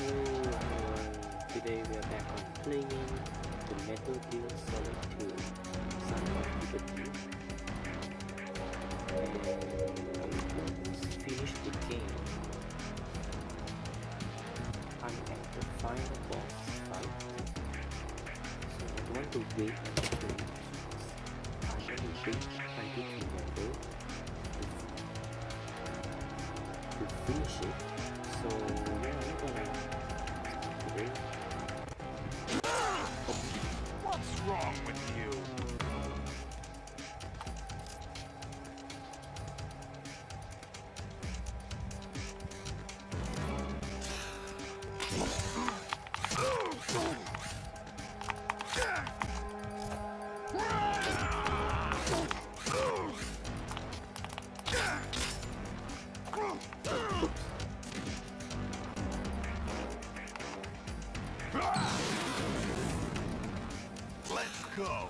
Hello everyone, today we are back on playing the Metal Gear Solid 2 Son of Liberty, and I'm almost finished the game. I'm at the final boss fight, so I don't want to wait until I want to wait until tomorrow to finish it. So yeah, I'm gonna today. What's wrong with you? Let's go.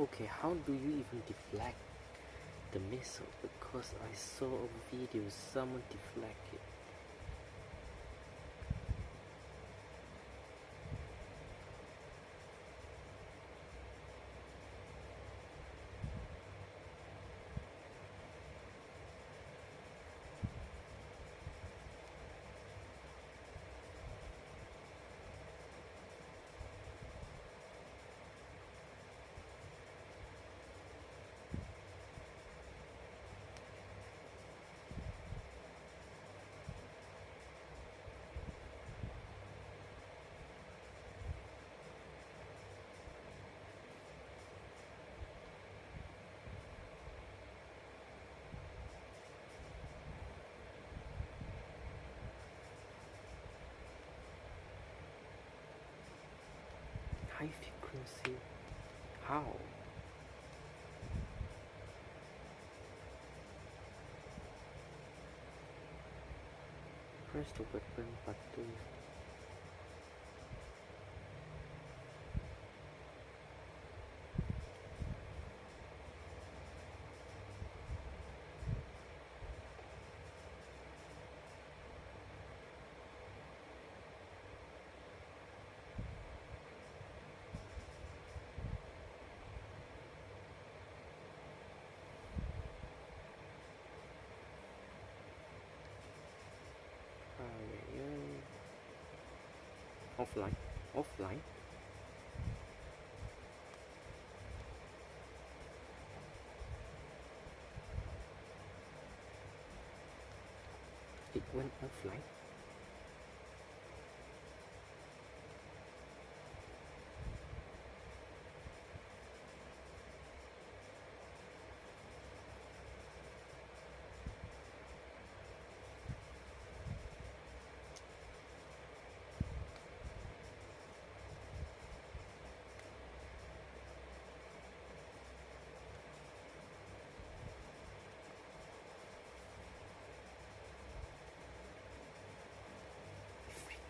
Okay, how do you even deflect the missile? Because I saw a video someone deflect it. High frequency? How? Press the weapon button. Offline. Offline. It went offline.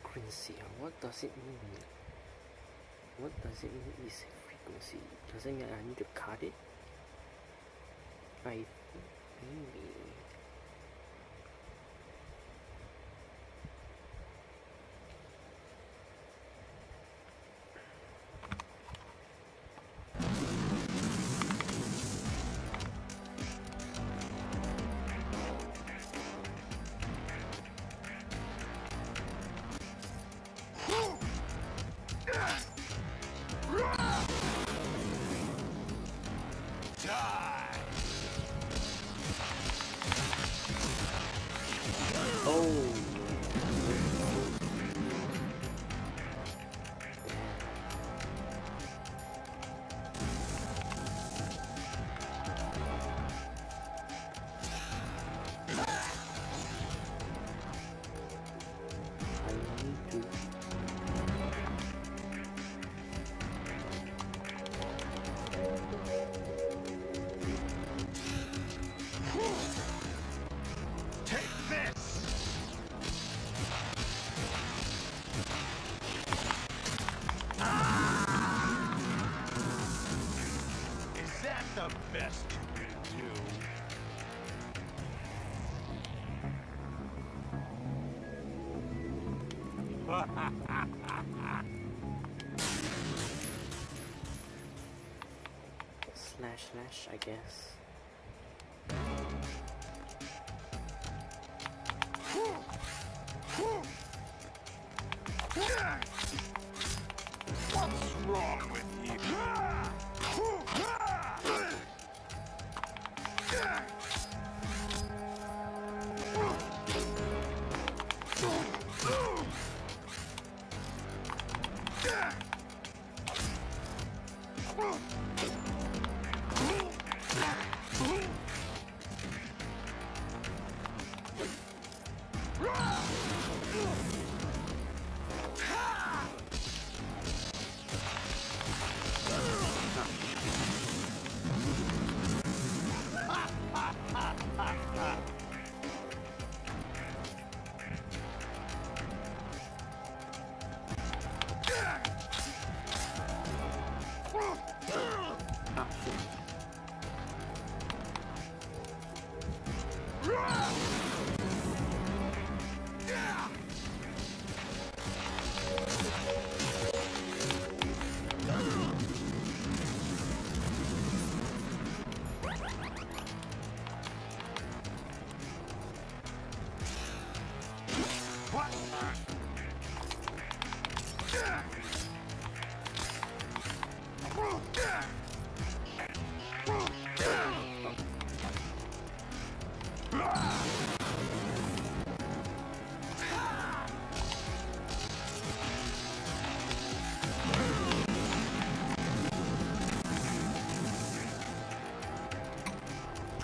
Frequency. What does it mean? What does it mean is frequency? Does it mean I need to cut it? I think maybe. best you can do. Slash, I guess. What's wrong with you?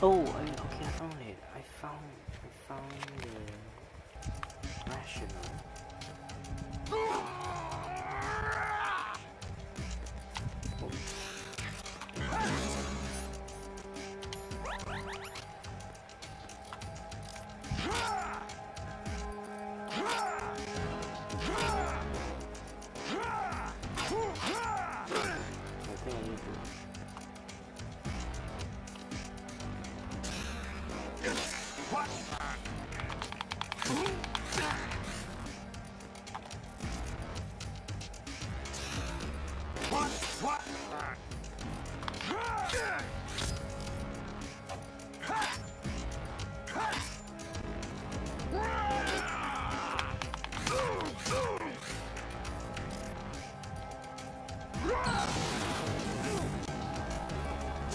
Oh, okay, I found it. I found the rational. I think I need to.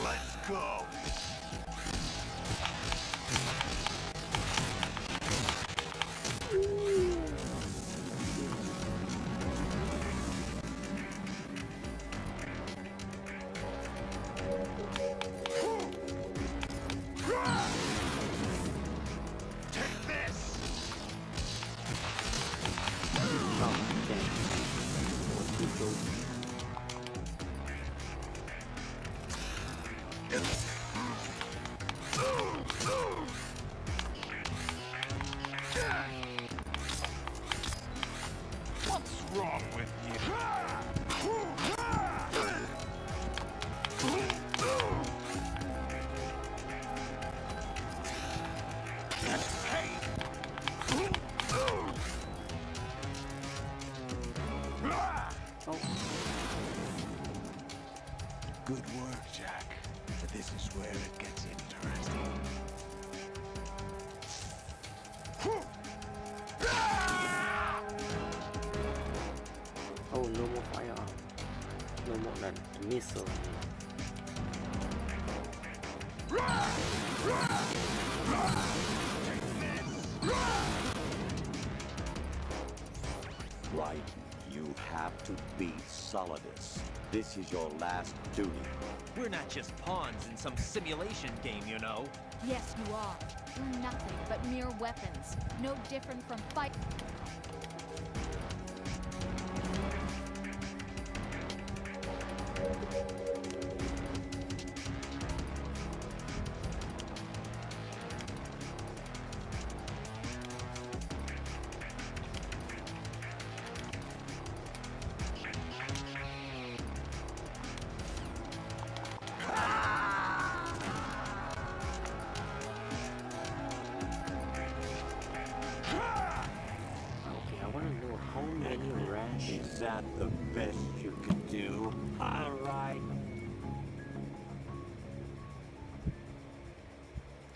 Let's go. Take this. Oh, damn. What's the joke? What's wrong with you? Oh, Good work, Jack. But this is where it gets interesting. oh, no more firearm. No more that missile. Right. You have to beat Solidus. This is your last duty. We're not just pawns in some simulation game, you know. Yes, you are. You're nothing but mere weapons. No different from fight. Is that the best you could do? All right.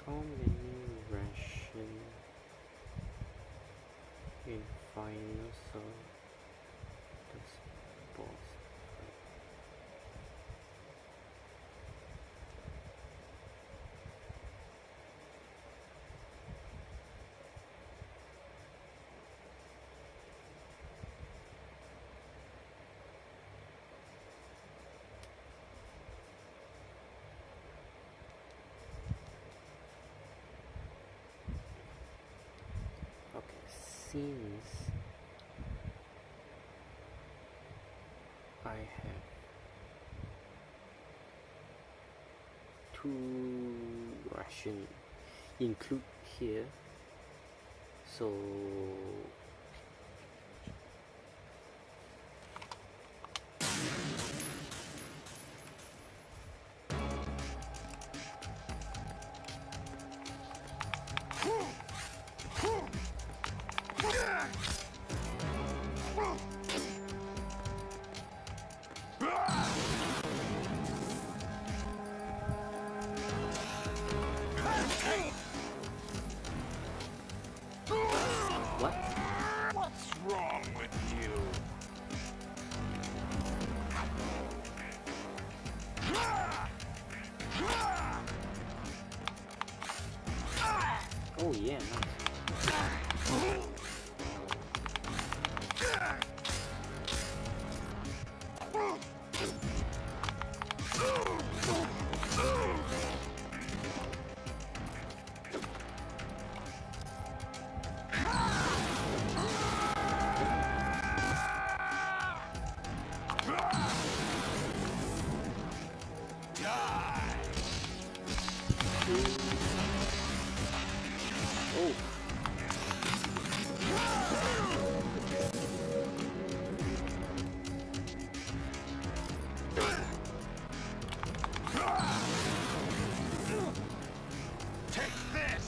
How many ration in final so this boss? Okay, since I have two ration include here, so what? What's wrong with you? Oh yeah, nice. Oh. Take this!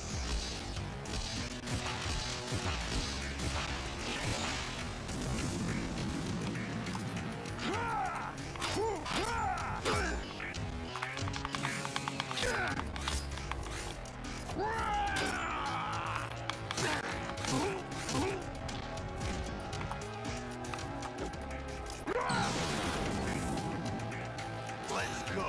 Let's go!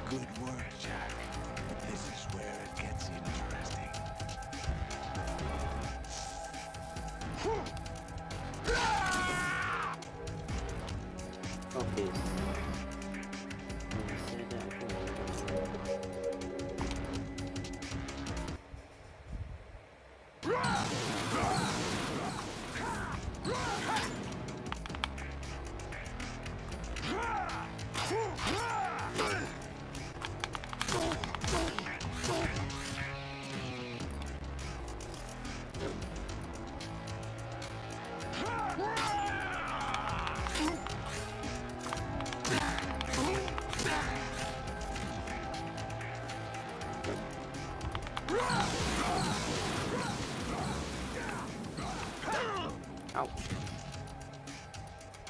Good work, Jack. This is where it gets interesting. Okay. I said that I Ouch.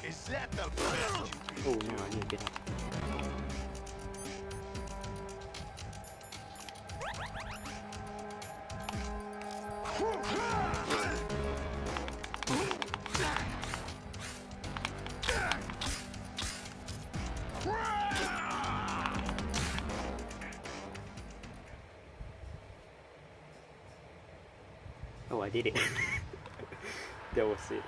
Is that the best you Oh no, I need to get up. Oh, I did it. That was it.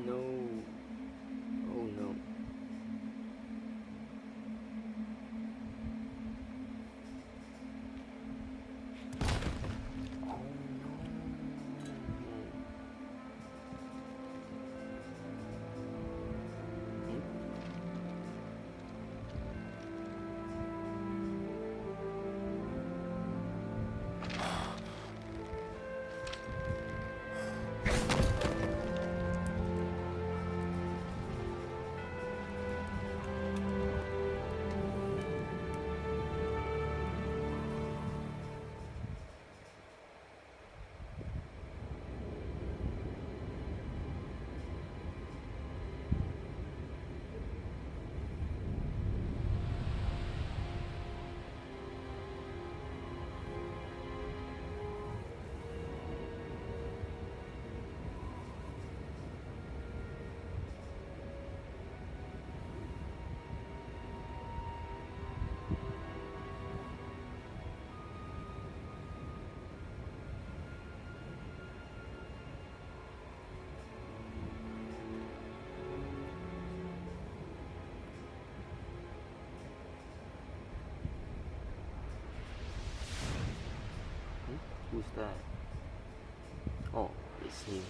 No. Oh no. Oh no. Who's that? Oh, it's him.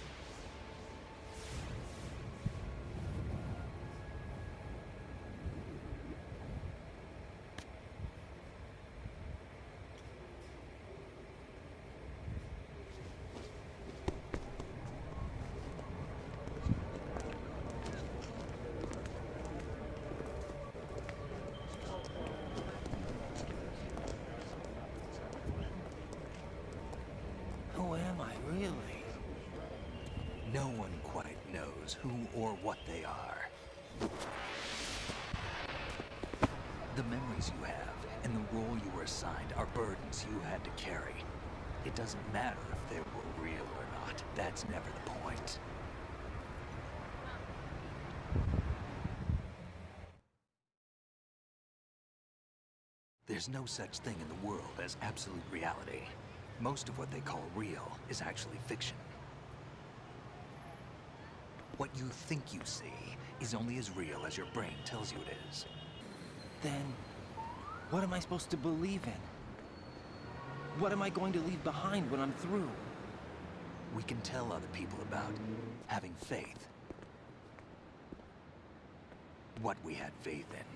Who am I, really? No one quite knows who or what they are. The memories you have and the role you were assigned are burdens you had to carry. It doesn't matter if they were real or not. That's never the point. There's no such thing in the world as absolute reality. Most of what they call real is actually fiction. What you think you see is only as real as your brain tells you it is. Then, what am I supposed to believe in? What am I going to leave behind when I'm through? We can tell other people about having faith. What we had faith in.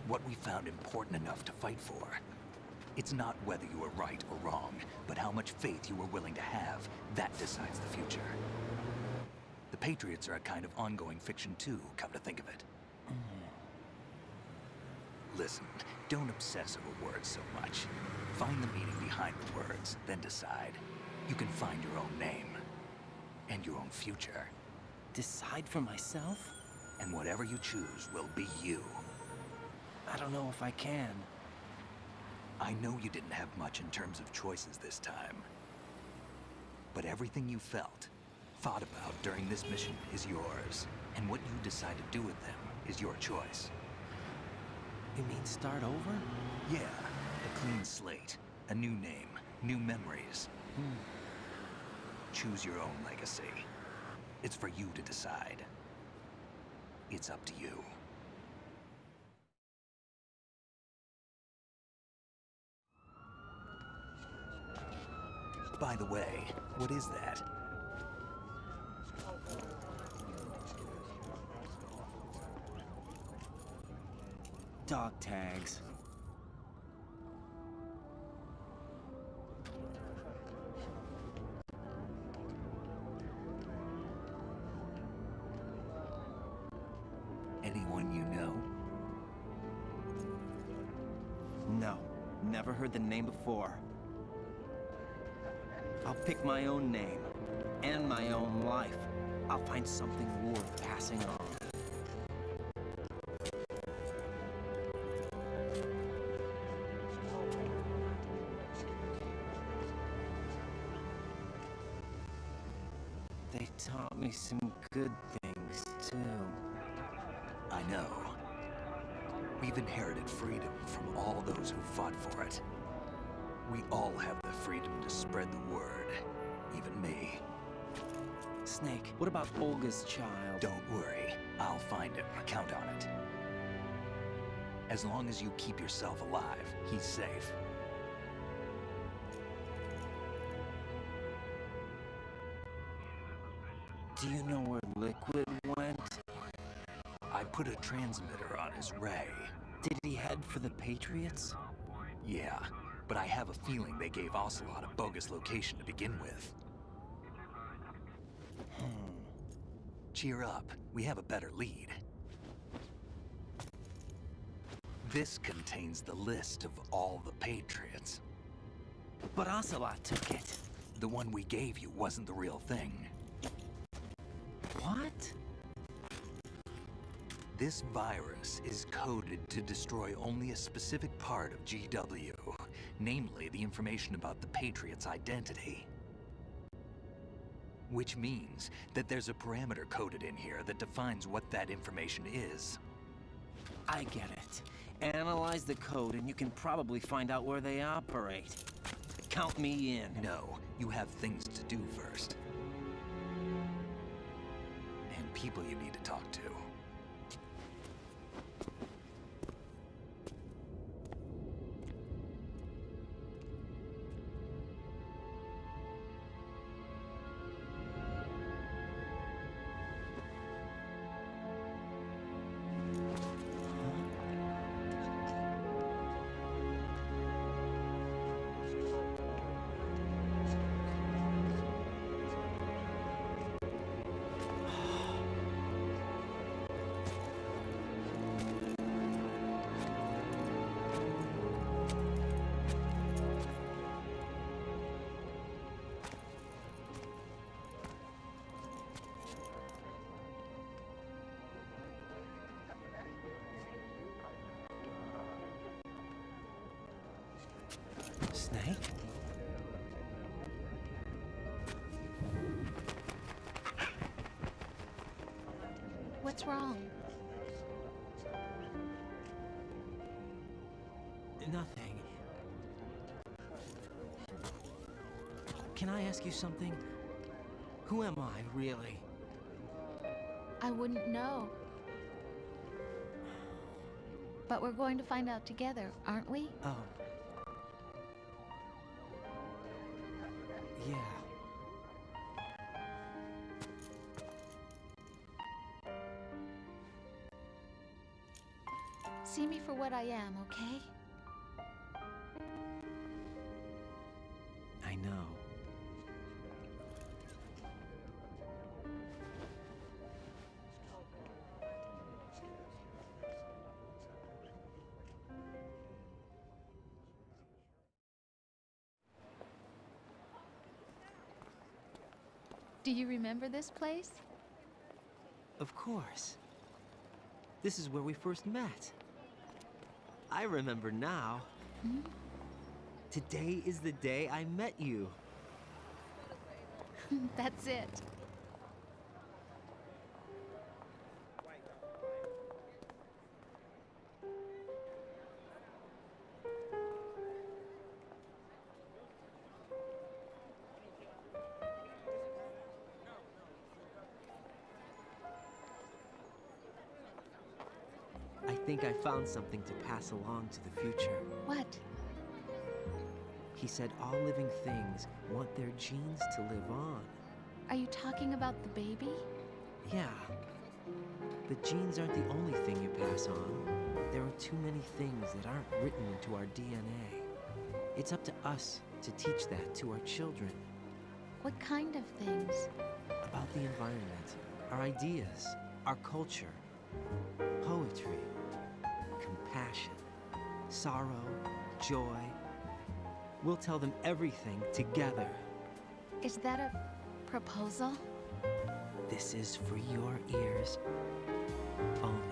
What we found important enough to fight for. It's not whether you were right or wrong, but how much faith you were willing to have. That decides the future. The Patriots are a kind of ongoing fiction too, come to think of it. Listen, don't obsess over words so much. Find the meaning behind the words, then decide. You can find your own name. And your own future. Decide for myself? And whatever you choose will be you. I don't know if I can. I know you didn't have much in terms of choices this time. But everything you felt, thought about during this mission is yours. And what you decide to do with them is your choice. You mean start over? Yeah, a clean slate, a new name, new memories. Choose your own legacy. It's for you to decide. It's up to you. By the way, what is that? Dog tags. Anyone you know? No, never heard the name before. I'll pick my own name, and my own life. I'll find something worth passing on. They taught me some good things, too. I know. We've inherited freedom from all those who fought for it. We all have the freedom to spread the word. Even me. Snake, what about Olga's child? Don't worry. I'll find him. Count on it. As long as you keep yourself alive, he's safe. Do you know where Liquid went? I put a transmitter on his ray. Did he head for the Patriots? Yeah, but I have a feeling they gave Ocelot a bogus location to begin with. Cheer up. We have a better lead. This contains the list of all the Patriots. But Ocelot took it. The one we gave you wasn't the real thing. What? This virus is coded to destroy only a specific part of GW, namely the information about the Patriots' identity. Which means that there's a parameter coded in here that defines what that information is. I get it. Analyze the code and you can probably find out where they operate. Count me in. No, you have things to do first. And people you need to talk to. Snake? What's wrong? Nothing. Can I ask you something? Who am I, really? I wouldn't know. But we're going to find out together, aren't we? Oh. Yeah. See me for what I am, okay? I know. Do you remember this place? Of course. This is where we first met. I remember now. Hmm? Today is the day I met you. That's it. I think I found something to pass along to the future. What? He said all living things want their genes to live on. Are you talking about the baby? Yeah. But genes aren't the only thing you pass on. There are too many things that aren't written into our DNA. It's up to us to teach that to our children. What kind of things? About the environment, our ideas, our culture, poetry, compassion, sorrow, joy. We'll tell them everything together. Is that a proposal? This is for your ears only.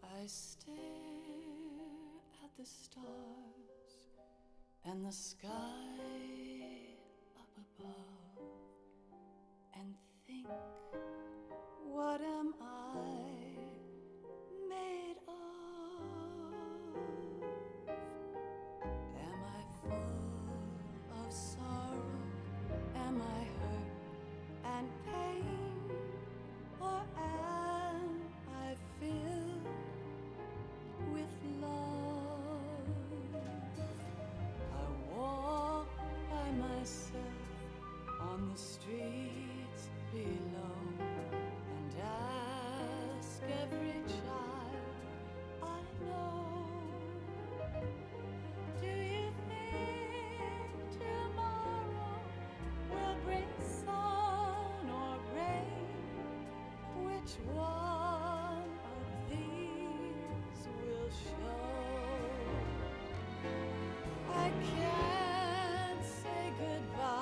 I stare at the stars and the sky up above and think, what am I made of? Am I full of sorrow? Am I hurt and pain? Or am I filled with love? I walk by myself on the streets below and ask every child I know, do you think tomorrow will bring sun or rain? Which one of these will show? I can't say goodbye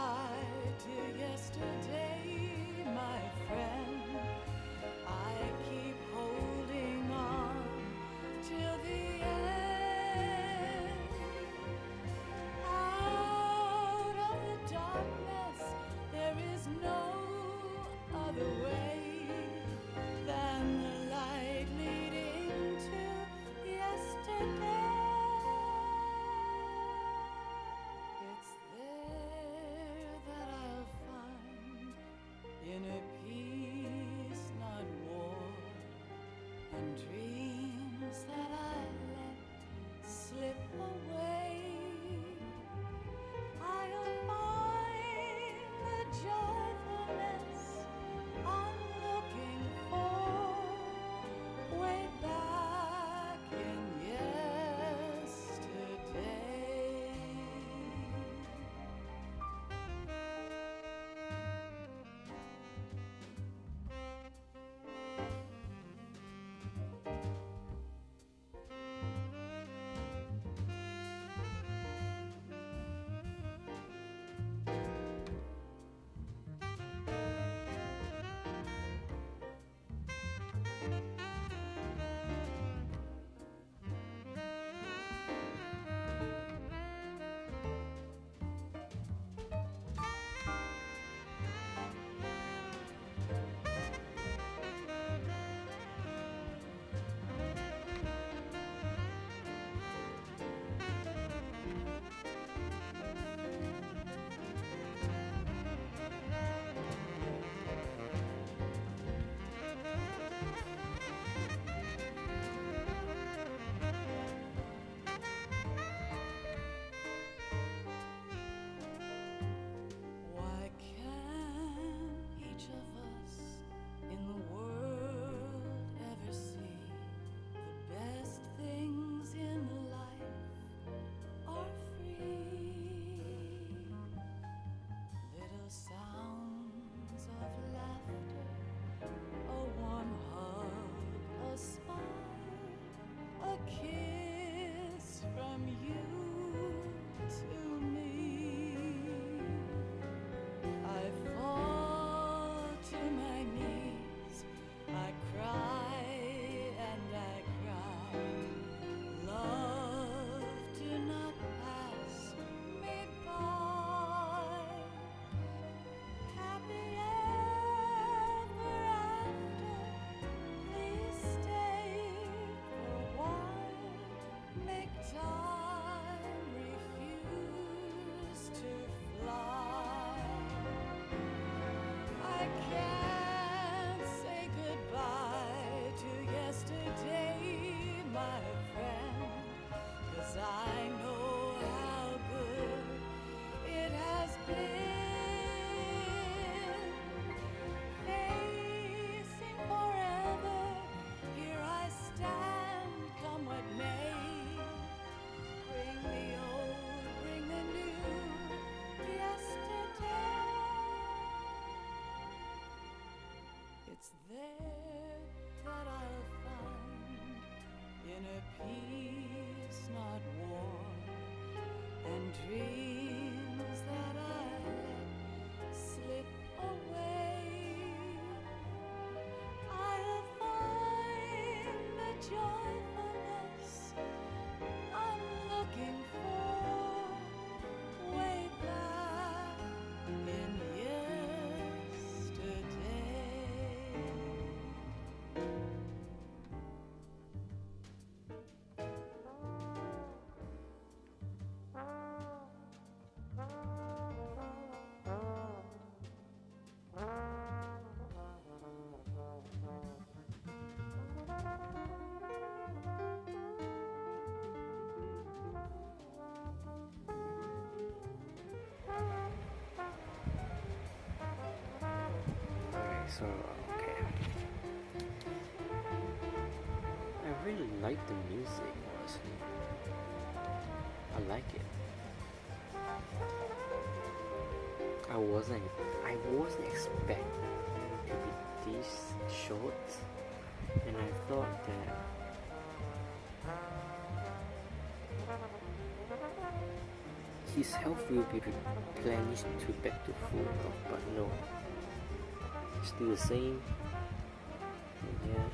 So, okay. I really like the music, honestly. I like it. I wasn't expecting to be this short, and I thought that his health will be replenished to back to full health, but no, still the same. And yeah,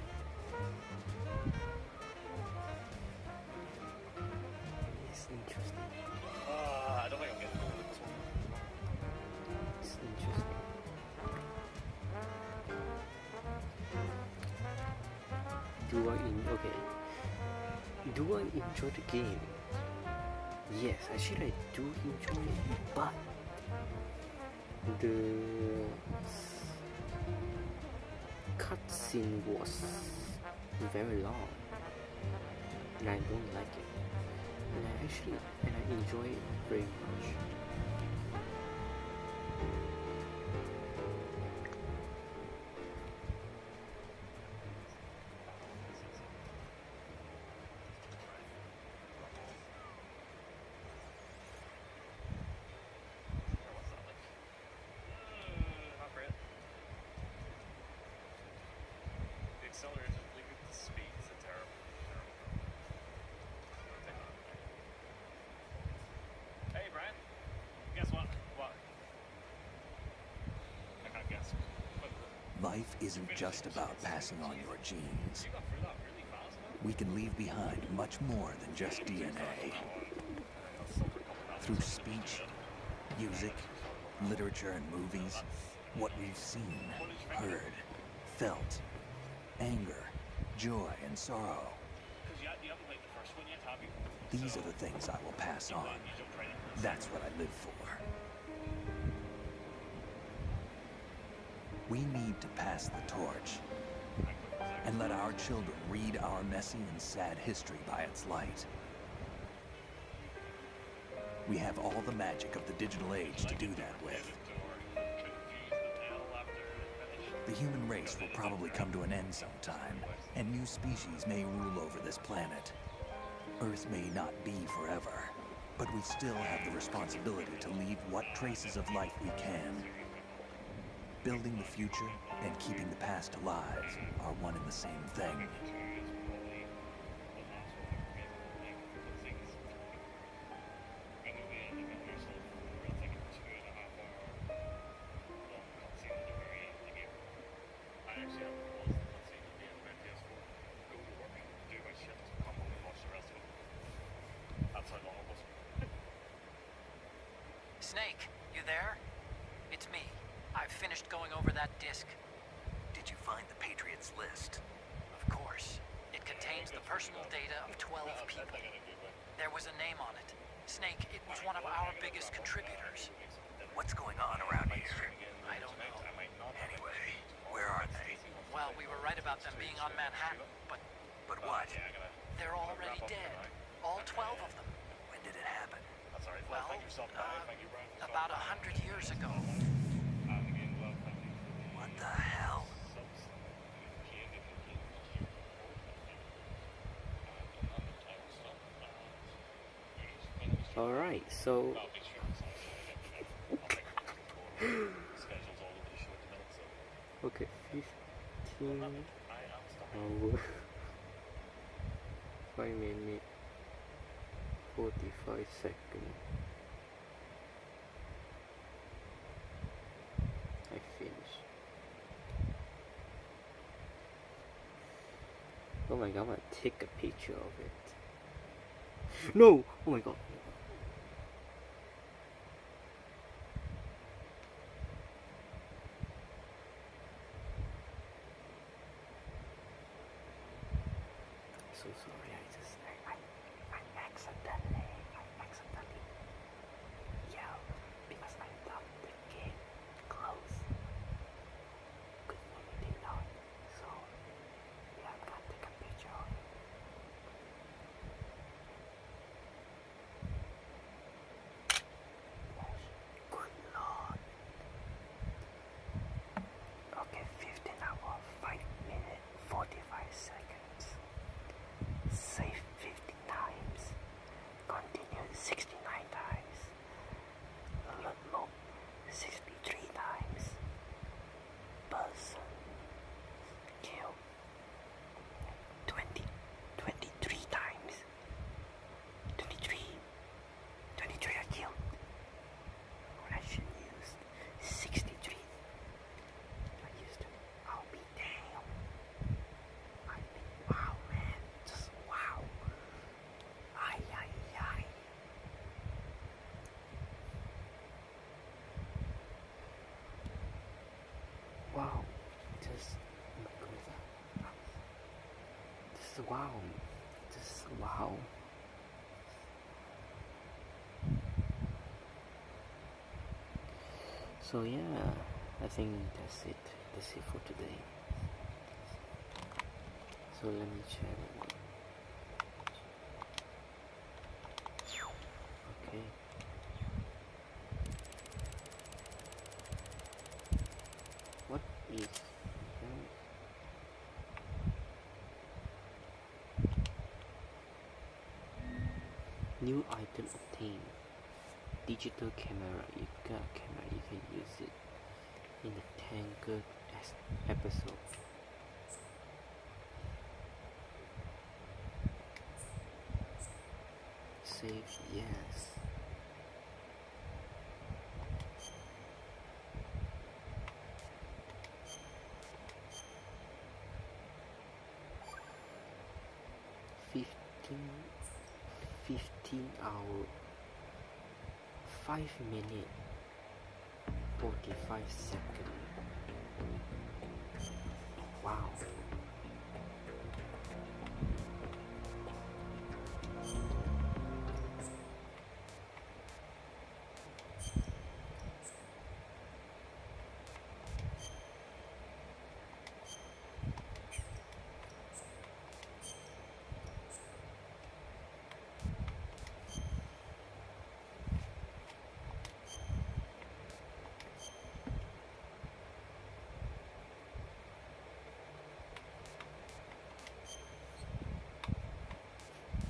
it's interesting. I don't think I'm getting through this one. It's interesting. Do I enjoy the game? Yes, actually I do enjoy it, but the cutscene was very long, and I don't like it. And I enjoy it very much. Not great. The acceleration, look at the speeds, are terrible. Hey, Brian. Guess what? What? I can't guess. Life isn't just about passing on your genes. You got through that really fast, man. We can leave behind much more than just DNA. Through speech, music, literature, and movies, what we've seen, heard, felt, anger, joy, and sorrow. Because you haven't played the first one yet, have you? These are the things I will pass on. That's what I live for. We need to pass the torch and let our children read our messy and sad history by its light. We have all the magic of the digital age to do that with. The human race will probably come to an end sometime, and new species may rule over this planet. Earth may not be forever, but we still have the responsibility to leave what traces of life we can. Building the future and keeping the past alive are one and the same thing. Snake, you there? It's me. I've finished going over that disc. Did you find the Patriots list? Of course. It contains the personal data of 12 people. There was a name on it. Snake, it was one of our biggest contributors. What's going on around here? I don't know. Anyway, where are they? Well, we were right about them being on Manhattan, but But what? they're already dead. All 12 of them. When did it happen? Well, about 100 years ago. What the hell? Alright, so okay, 15 hours 5 minutes 45 seconds. I finished. Oh my god, I'm gonna take a picture of it. No! Oh my god. So sorry, I accidentally yelled because I thought the game closed. Good thing it did not. So yeah, I'm gonna take a picture of it. Yes. Good lord. Okay, 15 wow, just wow. So yeah, I think that's it for today. So let me check one. Okay. What is new item obtained? Digital camera. You got a camera, you can use it in the Tangled episode. Save, yes. Fifteen hour, 5 minutes, 45 seconds. Wow.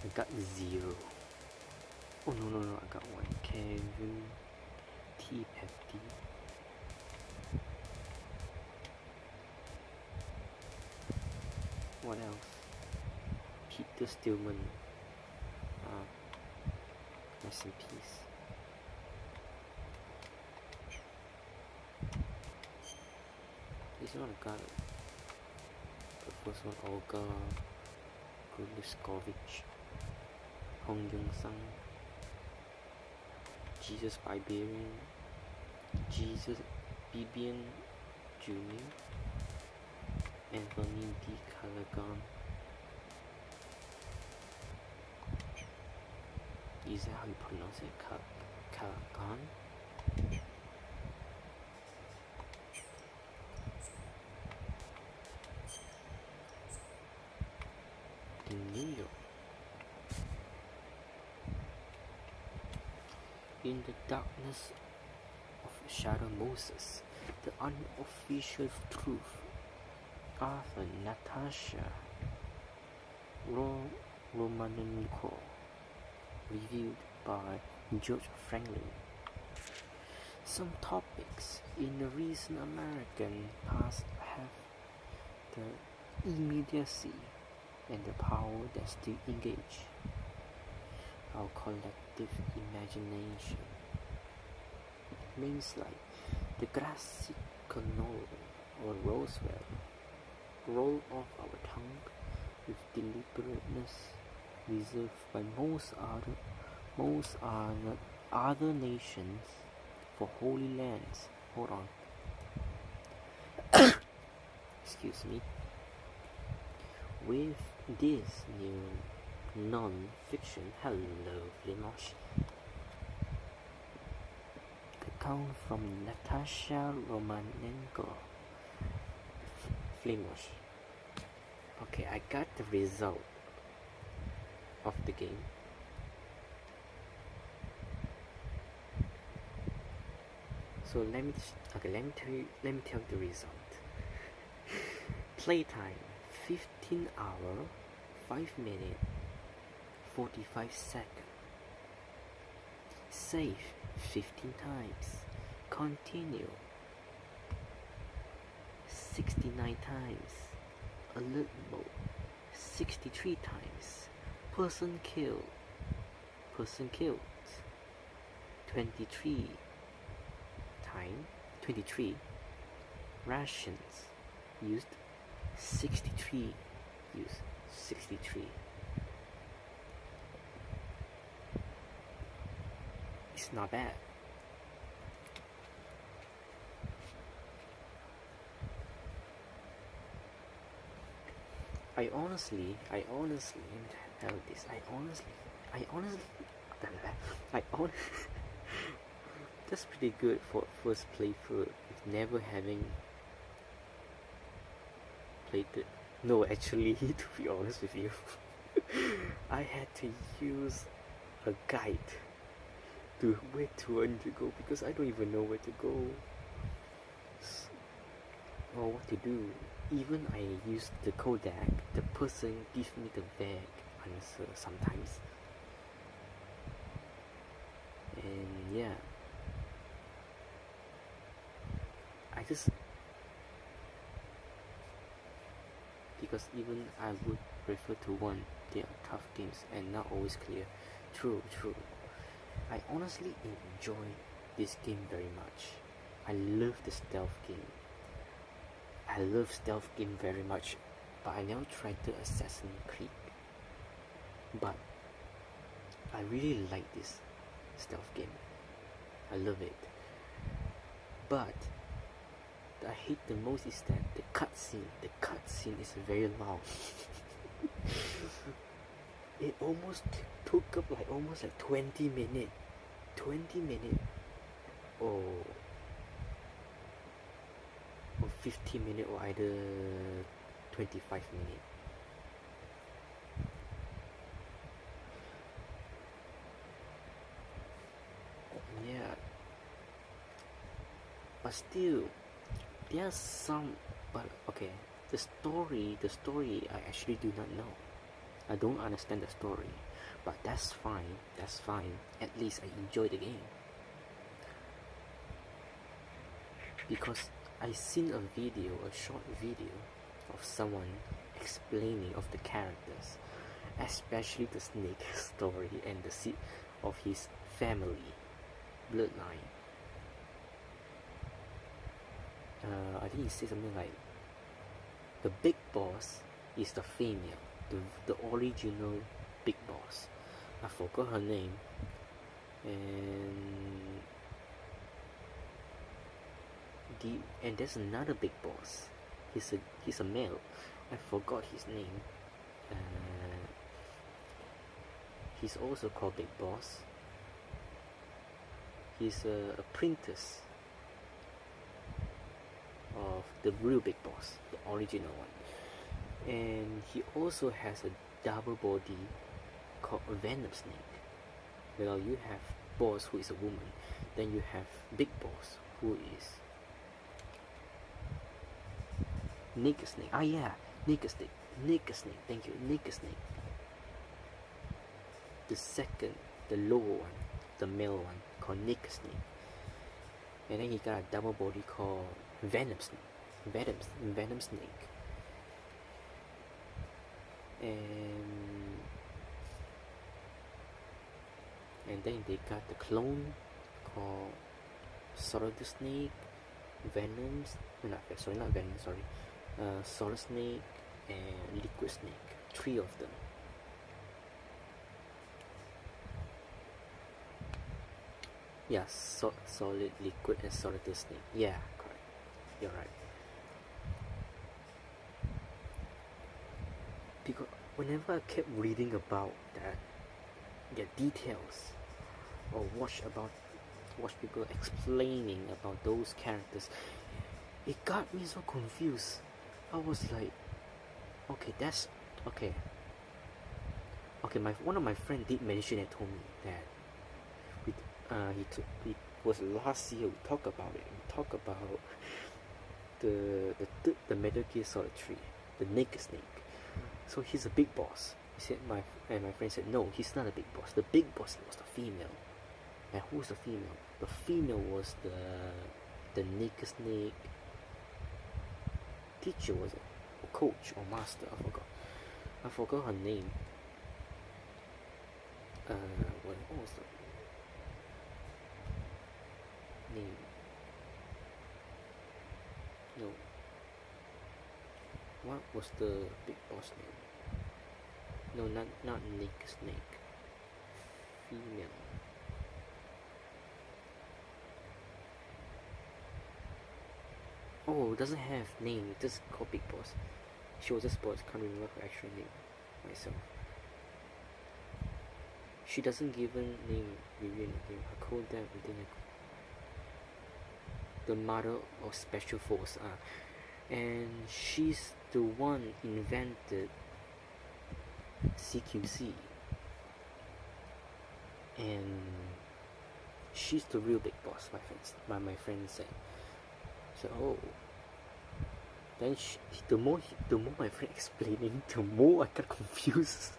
I got 0. Oh no, I got 1. Kevin T. Petty. What else? Peter Stillman. Rest in peace. This one I got. The first one, Olga Kuliskovich, Hong Young-sang, Jesus Biberian, Jesus Bibian Jr., Anthony D. Callaghan. Is that how you pronounce it? Callaghan? In New York. In the darkness of Shadow Moses, the unofficial truth. Arthur Natasha Romanenko. Reviewed by George Franklin. Some topics in the recent American past have the immediacy and the power that still engage our collective imagination. Names like the Grassy Knoll or Roosevelt roll off our tongue with deliberateness reserved by most other nations for holy lands. Hold on. Excuse me. With this new non-fiction, hello Flimosh, account from Natasha Romanenko. Flimosh. Okay, I got the result of the game. So let me tell you the result. Playtime 15 hour 5 minutes 45 seconds. Save 15 times. Continue 69 times. Alert mode 63 times. Person killed 23 time 23. Rations used 63. Use 63. It's not bad. I honestly let me tell you this. I honestly, that's pretty good for first playthrough with never having played it. No, actually, to be honest with you, I had to use a guide to where to and to go because I don't even know where to go or what to do. Even I use the Kodak, the person gives me the vague answer sometimes. And yeah, I just, because even I would refer to one, they are tough games and not always clear. True. I honestly enjoy this game very much. I love the stealth game. I love stealth game very much, but I never tried the Assassin's Creed. But I really like this stealth game. I love it. But I hate the most is that the cutscene is very long. It almost took up almost 20 minutes. 20 minutes or 15 minutes or either 25 minutes. Yeah, but still there are some, but okay, the story I actually do not know. I don't understand the story, but that's fine. At least I enjoy the game because I seen a short video of someone explaining of the characters, especially the Snake story and the seed of his family bloodline. I think he said something like the big boss is the female, the original big boss. I forgot her name, and there's another big boss. He's a male. I forgot his name. He's also called Big Boss. He's a apprentice of the real Big Boss, the original one. And he also has a double body called Venom Snake. Well, you have Boss, who is a woman, then you have Big Boss, who is Naked Snake. Ah yeah, Naked Snake. Thank you, Naked Snake. The second, the lower one, the male one, called Naked Snake. And then he got a double body called Venom Snake. Venom Snake. And then they got the clone called Solid Snake, Solid Snake and Liquid Snake. 3 of them. Yeah, Solid, Liquid and Solid Snake. Yeah, correct. You're right. Because whenever I kept reading about their details or watch people explaining about those characters, it got me so confused. I was like, okay, that's okay. One of my friends did mention it, told me that it was last year. We talked about it. We talked about the Metal Gear Solid 3, the Naked Snake. So he's a big boss. He said my friend said no, he's not a big boss. The big boss was the female. And who's the female? The female was the Naked Snake teacher, was it? Or coach or master? I forgot her name. What was the name? No. What was the big boss name? No, not Naked Snake. Female. Oh, it doesn't have name. It just called Big Boss. She was just boss, can't remember her actual name myself. She doesn't give a name, Vivian name. Her code there, everything. The mother of special force. And she's the one invented CQC. And she's the real big boss, my friend said. So, oh. Then the more my friend explaining, the more I got confused.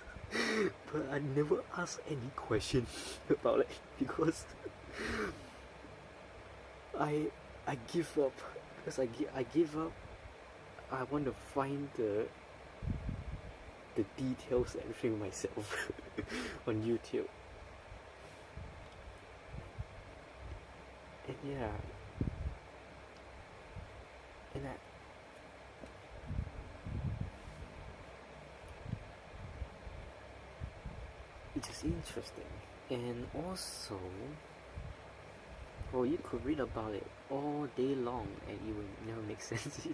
But I never asked any question about it because I give up, because I give up. I want to find the details and everything myself on YouTube. And yeah, and it's just interesting. And also, you could read about it all day long and it will never make sense.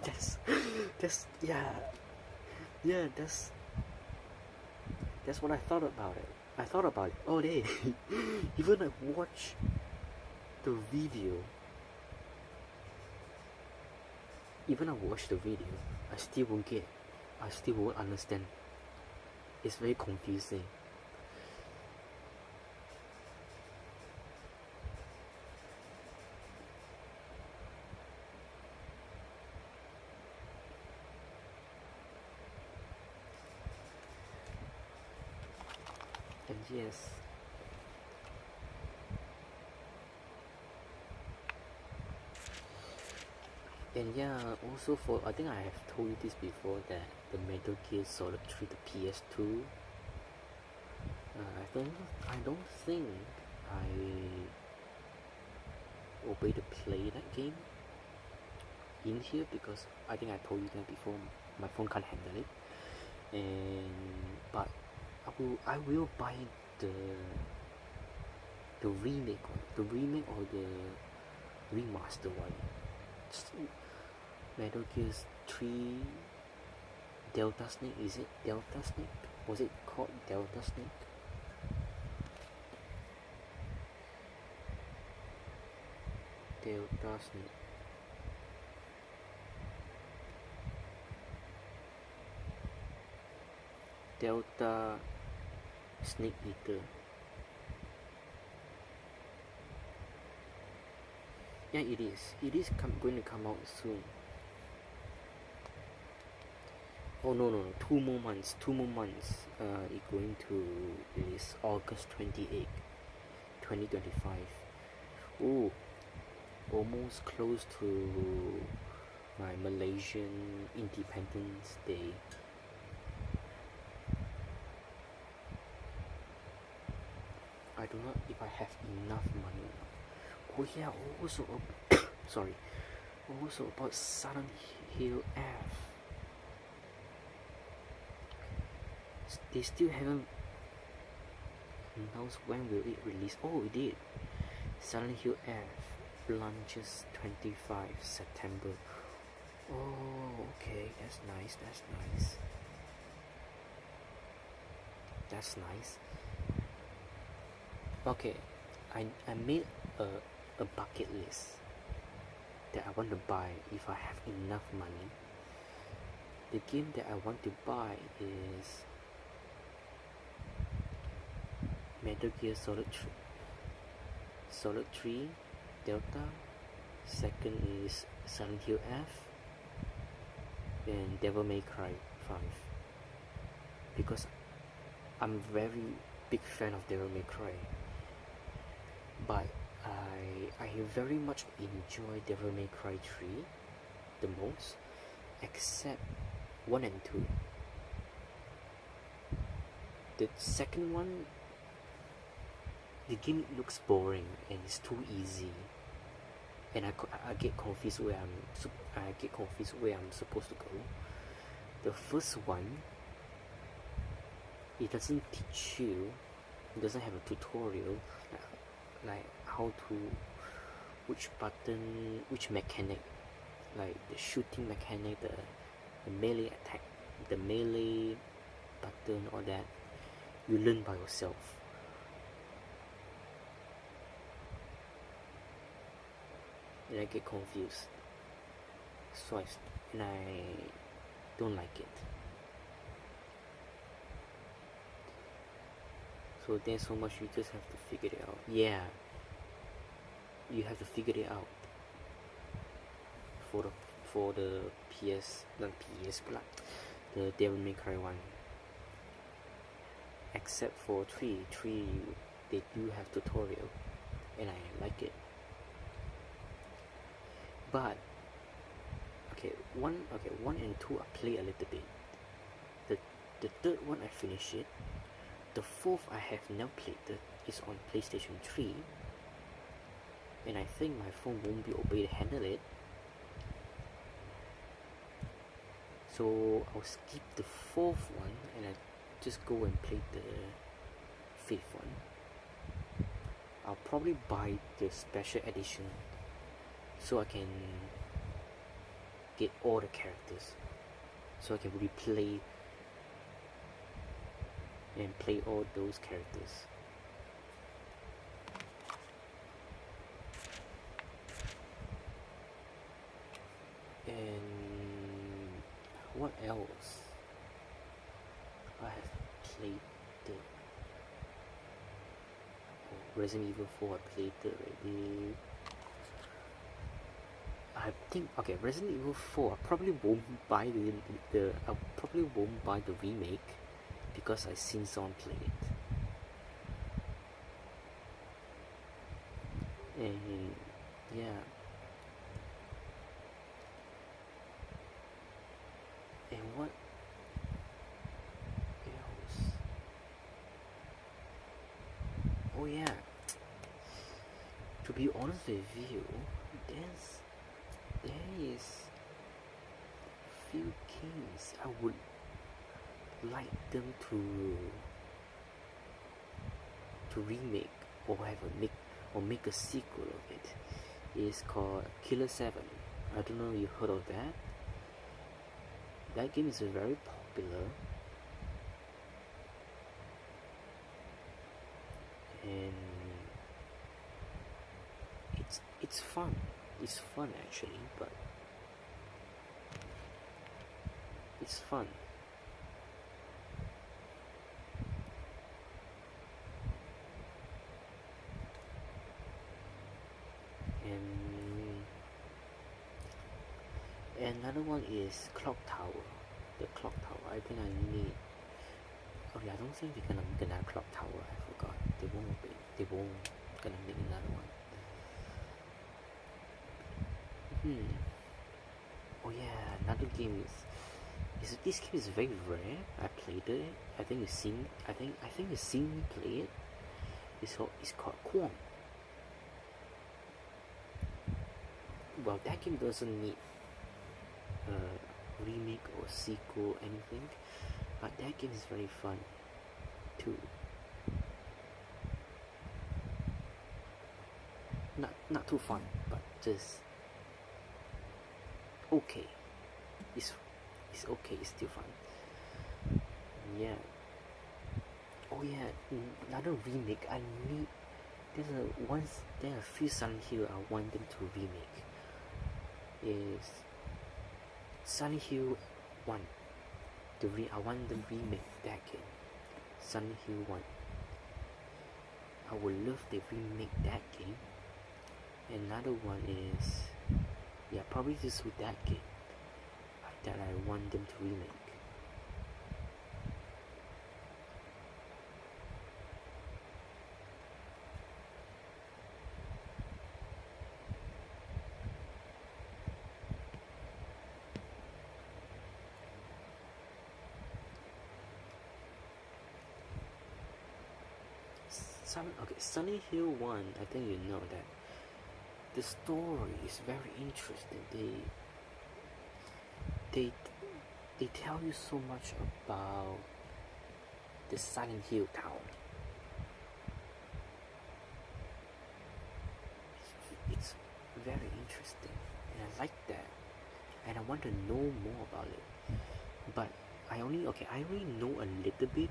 that's what I thought about it. I thought about it all day. Even I watch the video. Even I watch the video, I still won't get. I still won't understand. It's very confusing. And yes, and yeah, also for, I think I have told you this before, that the Metal Gear Solid 3, the PS2, I don't think I will be able to play that game in here because I think I told you that before, my phone can't handle it. But I will buy the remake or the remaster one. Metal Gear 3 Delta Snake, is it Delta Snake? Was it called Delta Snake? Delta Snake. Delta Snake Eater. Yeah, it is. It is going to come out soon. Oh no, 2 more months. It's going to release August 28, 2025. Oh, almost close to my Malaysian Independence Day. I don't know if I have enough money. Oh yeah, also sorry. Also about Silent Hill F. They still haven't announced when will it release. Oh, it did. Silent Hill F launches 25 September. Oh, okay, that's nice. Okay, I made a bucket list that I want to buy if I have enough money. The game that I want to buy is Metal Gear Solid 3 Delta. Second is Silent Hill F, and Devil May Cry 5, because I'm very big fan of Devil May Cry, but I very much enjoy Devil May Cry 3 the most, except 1 and 2. The second one, the game looks boring and it's too easy, and I get confused where I'm supposed to go. The first one, it doesn't teach you, it doesn't have a tutorial like how to, which button, which mechanic, like the shooting mechanic, the melee attack the melee button, all that, you learn by yourself. And I get confused, so and I don't like it. So there's so much you just have to figure it out. Yeah, you have to figure it out for the PS, not PS, but the Devil May Cry 1. Except for 3, they do have tutorial, and I like it. But one and 2 I play a little bit. The third one I finish it. The fourth I have now played. It's on PlayStation 3, and I think my phone won't be able to handle it. So I'll skip the fourth one and I just go and play the fifth one. I'll probably buy the special edition so I can get all the characters, so I can replay and play all those characters. And what else? I have played the Resident Evil 4. I played it already. I think Resident Evil 4. I probably won't buy I probably won't buy the remake because I've seen someone play it. And yeah. And what else? Oh yeah. To be honest with you, there is few games I would like them to remake or make a sequel of it. It's called Killer 7. I don't know if you heard of that. That game is very popular, and it's fun. It's fun actually, but it's fun. And another one is Clock Tower. The Clock Tower. I think I need. Okay, I don't think they're gonna make another Clock Tower. I forgot. They won't gonna make another one. Oh yeah, another game is this game is very rare. I played it. I think you've seen me play it. It's called Quam. Well, that game doesn't need a remake or sequel, anything, but that game is very fun too. Not too fun, but just okay. It's okay. It's still fun. Yeah. Oh yeah, another remake. There are a few Silent Hill I want them to remake. Is Silent Hill 1. I want them to remake that game. Silent Hill 1. I would love to remake that game. Another one is, yeah, probably just with that game that I want them to remake. Silent Hill 1, I think you know that the story is very interesting. They tell you so much about the Silent Hill town. It's very interesting, and I like that, and I want to know more about it. But I only know a little bit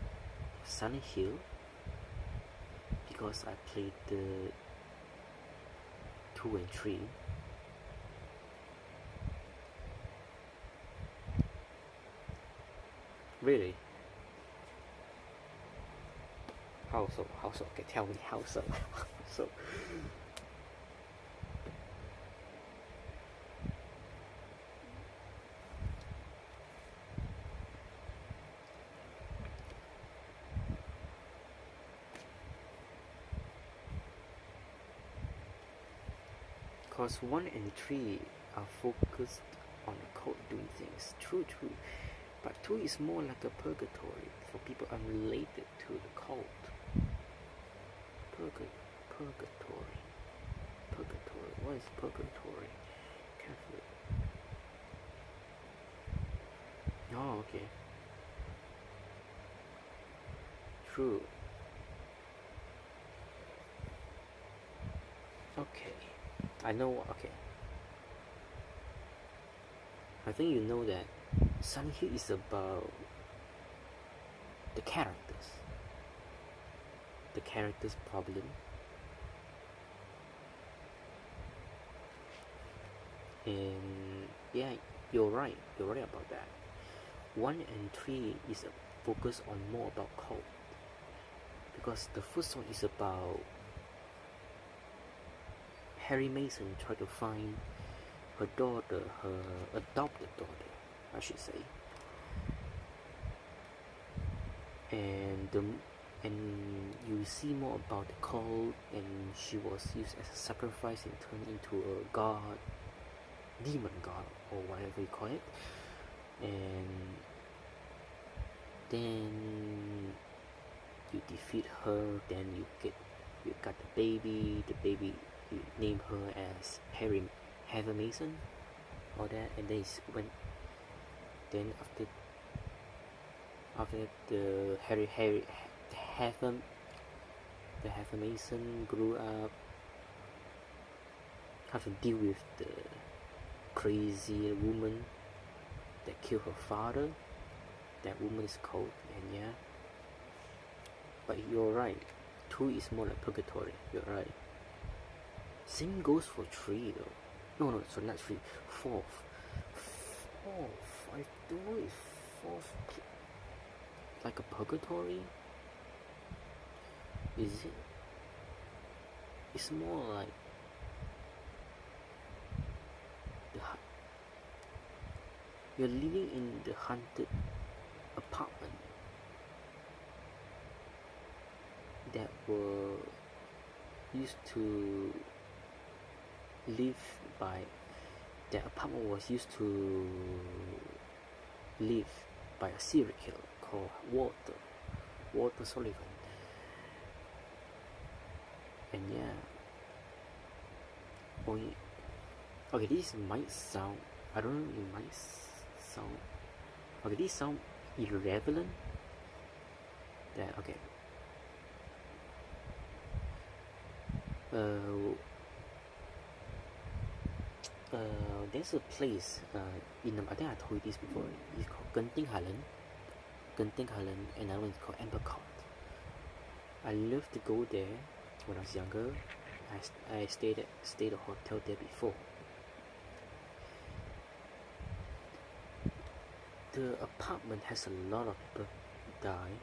Silent Hill because I played the 2 and 3. Really? How so? How so? Okay, tell me how so. So cause 1 and 3 are focused on the cult doing things. True. But 2 is more like a purgatory for people unrelated to the cult. Purgatory. What is purgatory? Catholic. Oh, okay. True. Okay. I know. Okay. I think you know that Silent Hill is about the characters' problem. And yeah, you're right about that. 1 and 3 is a focus on more about cult, because the first one is about Harry Mason trying to find her adopted daughter, I should say, and you see more about the cult, and she was used as a sacrifice and turned into a god, demon god, or whatever you call it, and then you defeat her, then you got the baby, you name her as Heather Mason, all that, and then after the Heather Mason grew up, have to deal with the crazy woman that killed her father. That woman is cold, and yeah. But you're right, 2 is more like purgatory. You're right. Same goes for 3 though. No, so not 3. 4th. I don't know if 4th like a purgatory. Is it? It's more like you're living in the haunted apartment that were used to live by. That apartment was used to live by a serial killer called Walter Sullivan. And yeah, okay, this might sound, I don't know, it might sound, okay, this sound irrelevant. That okay. There's a place I think I told you this before. It's called Genting Highland, and another one is called Ambercott. I loved to go there when I was younger. I stayed at a hotel there before. The apartment has a lot of people die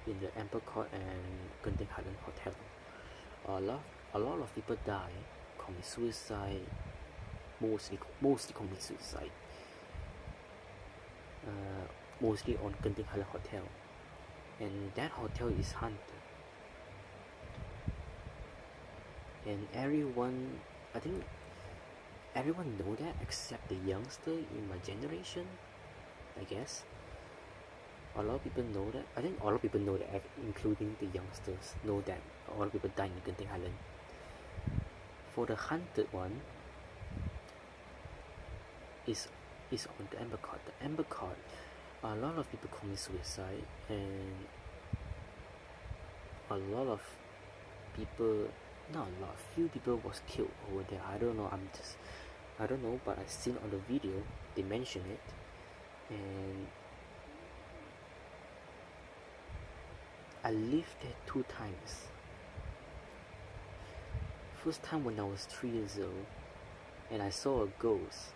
in the Ambercott and Genting Highland Hotel. A lot of people die, commit suicide, mostly commit suicide. Mostly on Genting Highland Hotel, and that hotel is haunted. And I think everyone know that except the youngster in my generation, I guess. A lot of people know that. I think a lot of people know that, including the youngsters, know that a lot of people die in Genting Highland. For the haunted one, is on the Ambercott. The Ambercott, a lot of people commit suicide, and a lot of people, not a lot, few people was killed over there. I don't know, but I seen on the video they mention it, and I lived there 2 times. First time when I was 3 years old, and I saw a ghost,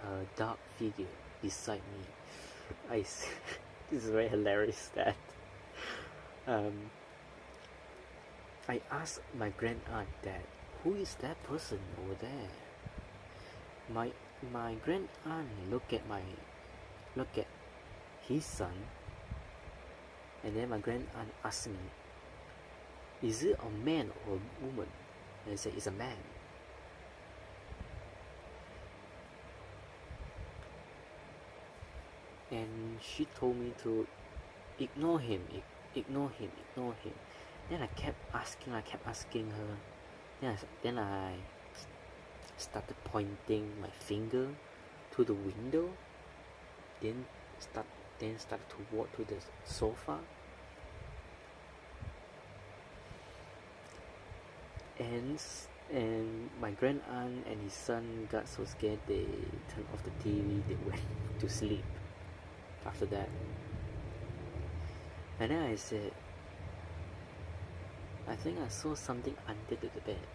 a dark figure beside me. This is very hilarious that I asked my grand aunt that, who is that person over there? My grand aunt look at his son, and then my grand aunt asked me, is it a man or a woman? And I said, it's a man. And she told me to ignore him. Then I kept asking her. Then I started pointing my finger to the window. Then started to walk to the sofa. And my grand aunt and his son got so scared they turned off the TV. They went to sleep after that. And then I said, I think I saw something under the bed.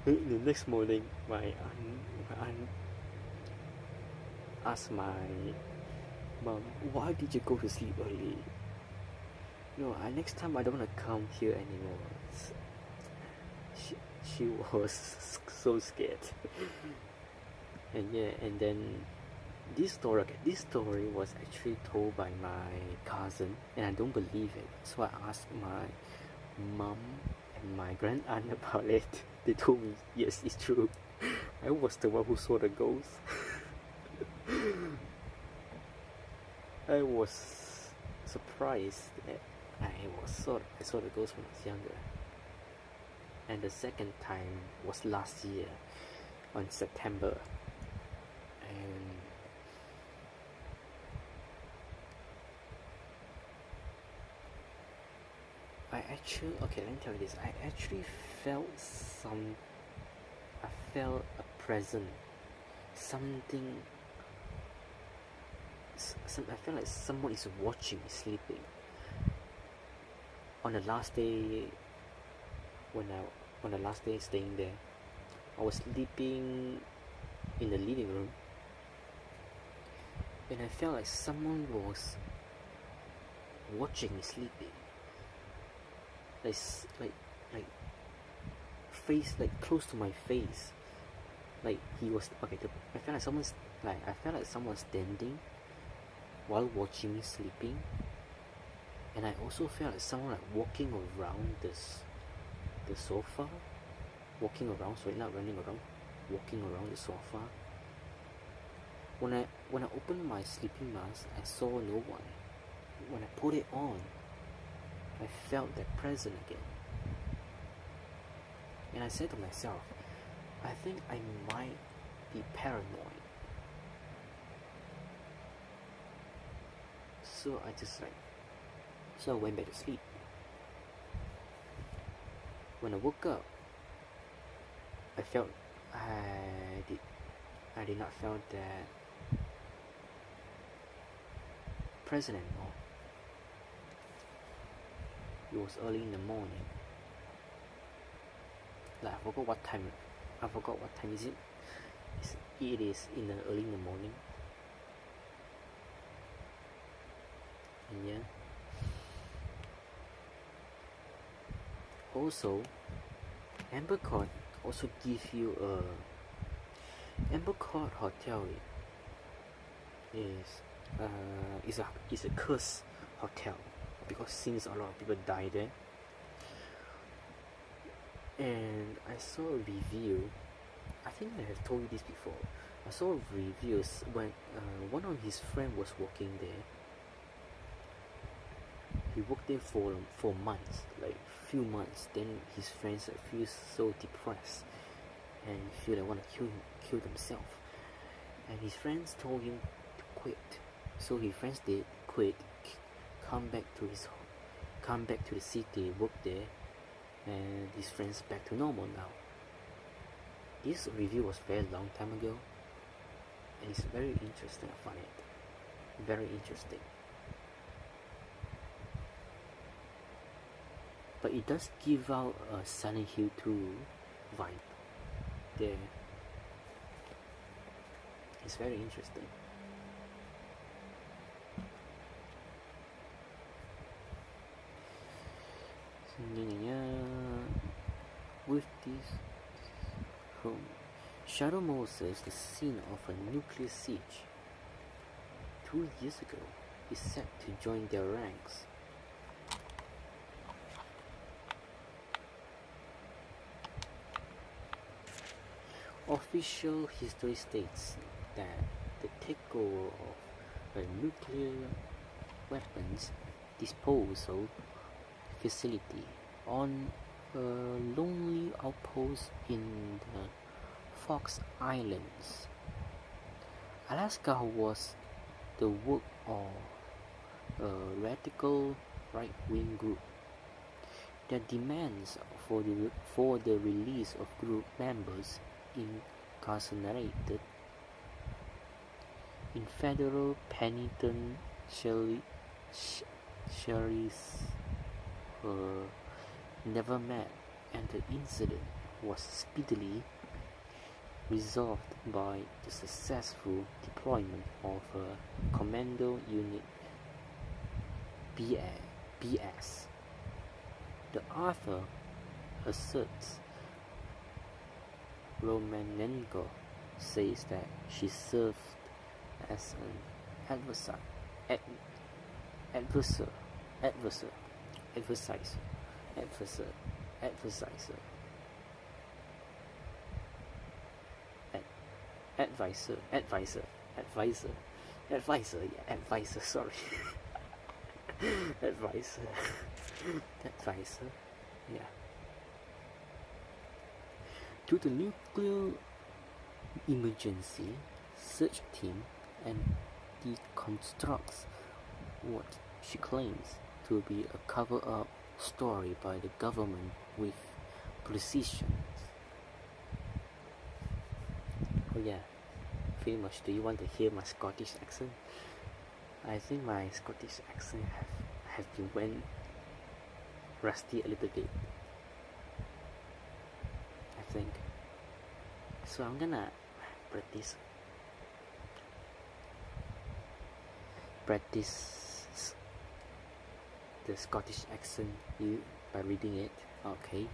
The next morning, my aunt asked my mom, why did you go to sleep early? No, next time I don't want to come here anymore. She was so scared. And then this story was actually told by my cousin, and I don't believe it. So I asked my mom and my grand aunt about it. They told me, yes, it's true. I was the one who saw the ghost. I was surprised that I saw the ghost when I was younger. And the second time was last year on September. And let me tell you this. I actually felt a presence, something. I felt like someone is watching me sleeping. On the last day, on the last day staying there, I was sleeping in the living room, and I felt like someone was watching me sleeping. Like face, like close to my face. Like he was okay. I felt like someone standing while watching me sleeping, and I also felt like someone like walking around the sofa, walking around. Sorry, not running around, walking around the sofa. When I opened my sleeping mask, I saw no one. When I put it on, I felt that presence again. And I said to myself, I think I might be paranoid. So I went back to sleep. When I woke up, I did not feel that present anymore. It was early in the morning. Like I forgot what time is it. It is in the early in the morning. And yeah. Also, Amber Court also give you Amber Court Hotel is a cursed hotel, because since a lot of people die there. And I saw a review, I think I have told you this before. I saw reviews when one of his friends was working there. He worked there for months, like few months. Then his friends feel so depressed and feel like want to kill themselves. And his friends told him to quit. So his friends did quit, come back to the city, work there, and his friends back to normal now. This review was very long time ago, and it's very interesting. I find it very interesting. But it does give out a Silent Hill 2 vibe there. It's very interesting. With this from Shadow Moses, the scene of a nuclear siege 2 years ago, is set to join their ranks. Official history states that the takeover of a nuclear weapons disposal facility on a lonely outpost in the Fox Islands, Alaska was the work of a radical right-wing group. Their demands for the release of group members incarcerated in federal penitentiaries never met, and the incident was speedily resolved by the successful deployment of a commando unit BS. The author asserts Romanenko says that she served as an advisor sorry. advisor, yeah, to the nuclear emergency search team, and deconstructs what she claims to be a cover-up story by the government with precision. Oh yeah, pretty much. Do you want to hear my Scottish accent? I think my Scottish accent have been went rusty a little bit, I think. So I'm gonna practice the Scottish accent by reading it. Okay,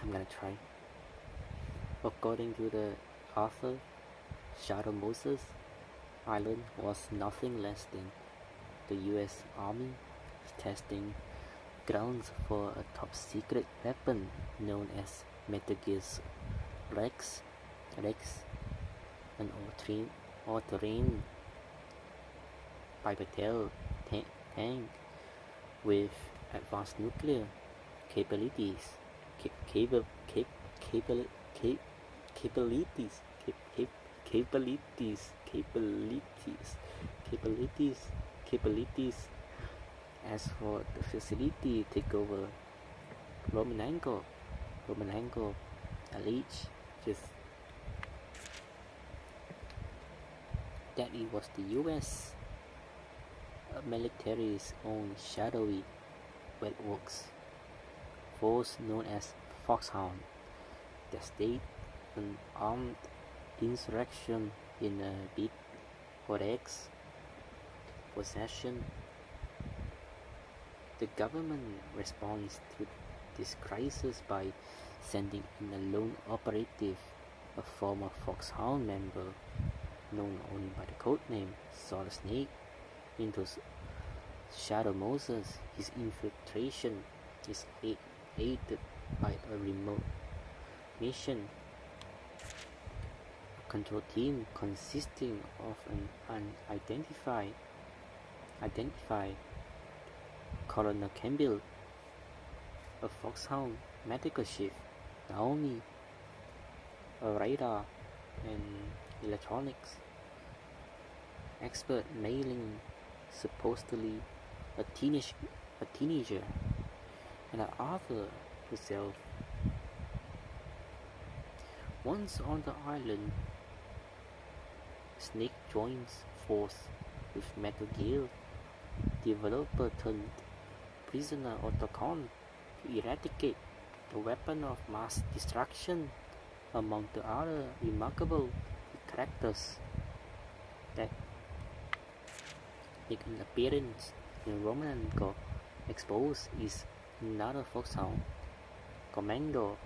I'm gonna try. According to the author, Shadow Moses Island was nothing less than the US Army testing grounds for a top secret weapon known as Metal Gear Rex, an all-terrain Pipitel tank with advanced nuclear capabilities As for the facility takeover, Romanenko alleged that it was the US military's own shadowy works force known as Foxhound that staged an armed insurrection in a bid for X possession. The government responds to this crisis by sending in a lone operative, a former Foxhound member known only by the codename Solid Snake, into Shadow Moses. His infiltration is aided by a remote mission control team consisting of an unidentified Colonel Campbell, a Foxhound medical chief, Naomi, a radar and electronics expert, Mailing, supposedly a teenager, and Arthur herself. Once on the island, Snake joins force with Metal Gear developer turned prisoner Otacon to eradicate the weapon of mass destruction, among the other remarkable characters that make an appearance in Romanenko Expose is another foxhound, Commando.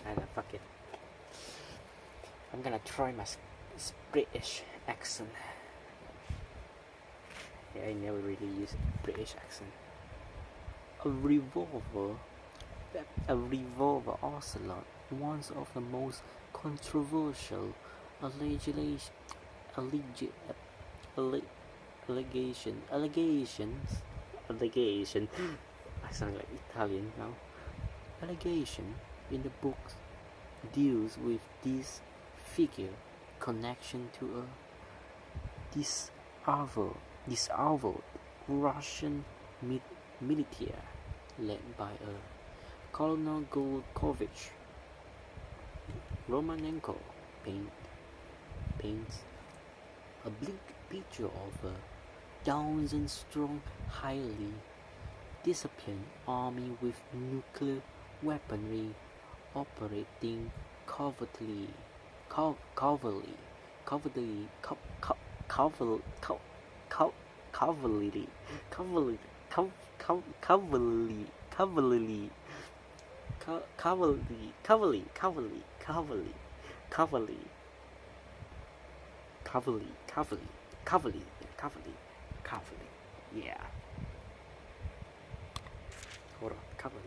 And fuck it. I'm gonna try my British accent. Yeah, I never really use British accent. A revolver Ocelot, one of the most controversial allegations. I sound like Italian now. Allegation in the book deals with this figure connection to a disavowed Russian military led by a Colonel Golkovich. Romanenko paints a bleak picture of a 1,000-strong, highly disciplined army with nuclear weaponry operating covertly yeah. Hold on, cavalry.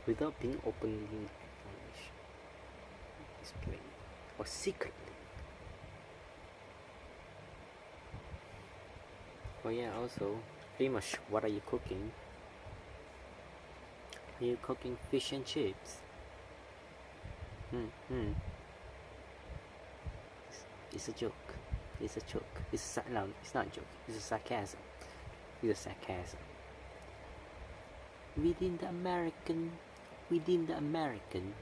Without being openly acknowledged, displayed, or secretly. Oh yeah, also, pretty much, what are you cooking? Are you cooking fish and chips? It's a joke. It's a joke. No, it's not a joke. It's a sarcasm. It's a sarcasm. Within the American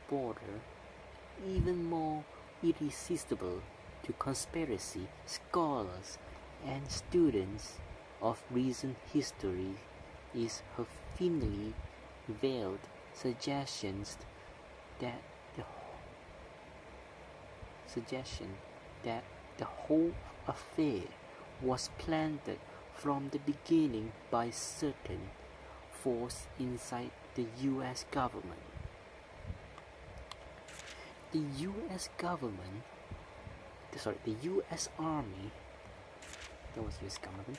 border, even more irresistible to conspiracy scholars and students of recent history is her thinly veiled suggestion that the whole affair was planted from the beginning by certain force inside the U.S. government. The U.S. Army, that was U.S. government,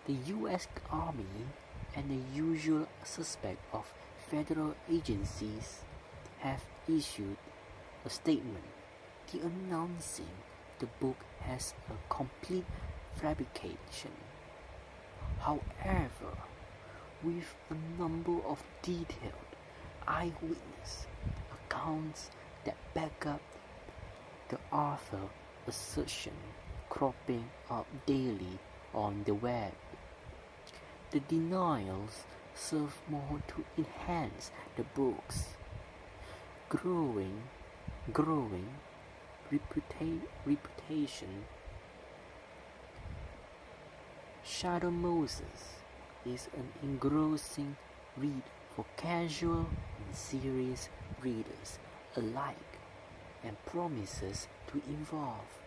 the U.S. Army and the usual suspect of federal agencies have issued a statement announcing the book has a complete fabrication. However, with a number of detailed eyewitness accounts that back up the author's assertion cropping up daily on the web. The denials serve more to enhance the book's growing reputation. Shadow Moses is an engrossing read for casual and serious readers alike and promises to involve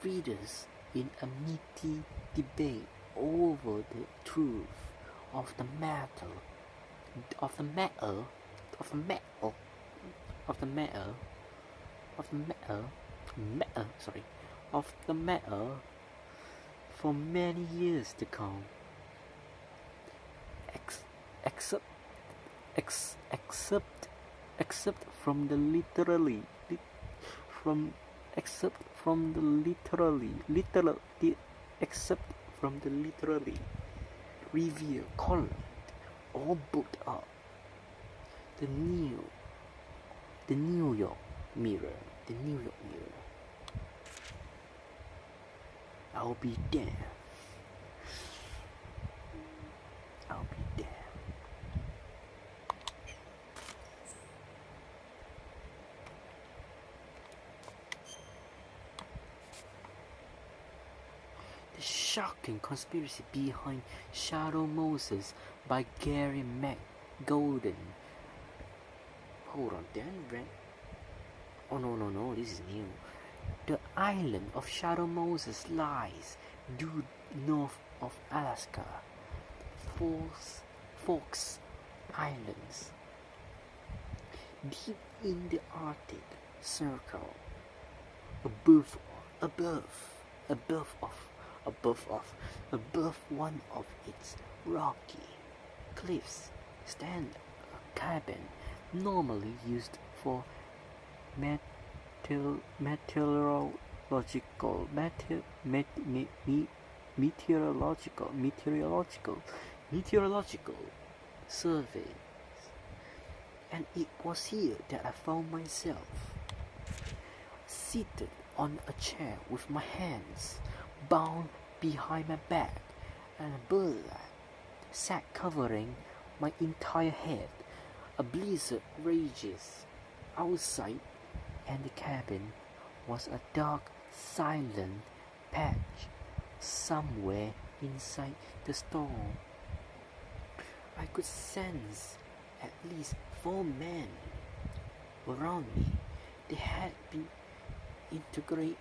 readers in a meaty debate over the truth of the matter for many years to come. Except from the literally review column, all booked up. The New York Mirror. I'll be damned Shocking Conspiracy Behind Shadow Moses by Gary McGolden. Hold on, Dan Brent. Oh no, this is new. The island of Shadow Moses lies due north of Alaska. Fox Islands. Deep in the Arctic Circle. Above one of its rocky cliffs stand a cabin normally used for meteorological surveys, and it was here that I found myself seated on a chair with my hands bound behind my back and a burlap sack covering my entire head. A blizzard rages outside, and the cabin was a dark, silent patch somewhere inside the storm. I could sense at least 4 men around me. They had been interrogating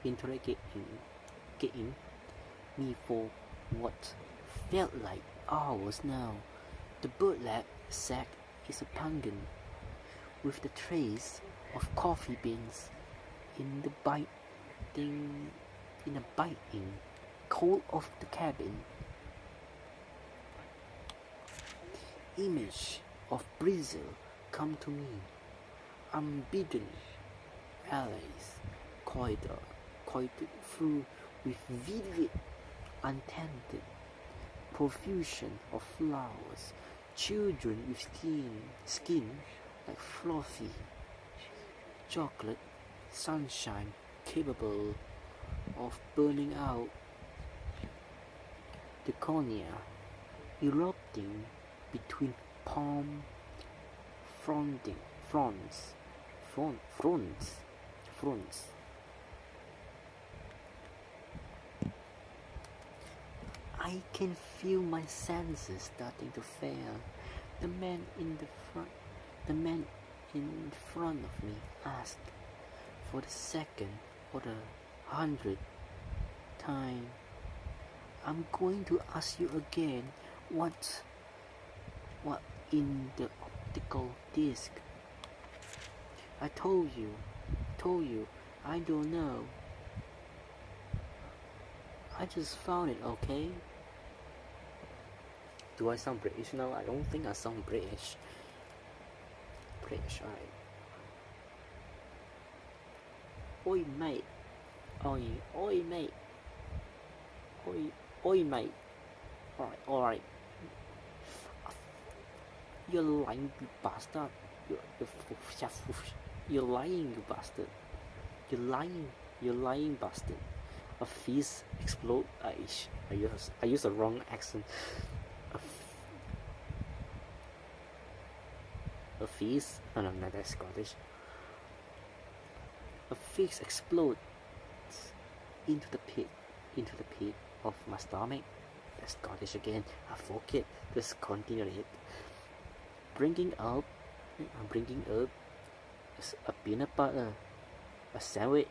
interrogating me for what felt like hours now. The burlap sack is a pangan with the trace of coffee beans in the biting cold of the cabin. Image of Brazil come to me. Unbidden alleys coited through with vivid, untended profusion of flowers, children with skin like fluffy chocolate sunshine capable of burning out the cornea, erupting between palm fronds. I can feel my senses starting to fail. The man in front of me asked for the second or the 100th time, "I'm going to ask you again, what in the optical disc?" I told you, I don't know. I just found it, okay? Do I sound British now? I don't think I sound British. Alright. Oi mate. Oi mate. Oi mate. Alright. You're lying, you bastard. You're lying, you bastard. You're lying, bastard. A fist explode. I use the wrong accent. A fist. No, that's Scottish. A fist explodes into the pit of my stomach. That's Scottish again. I forget. Just continue it. Bringing up a peanut butter, a sandwich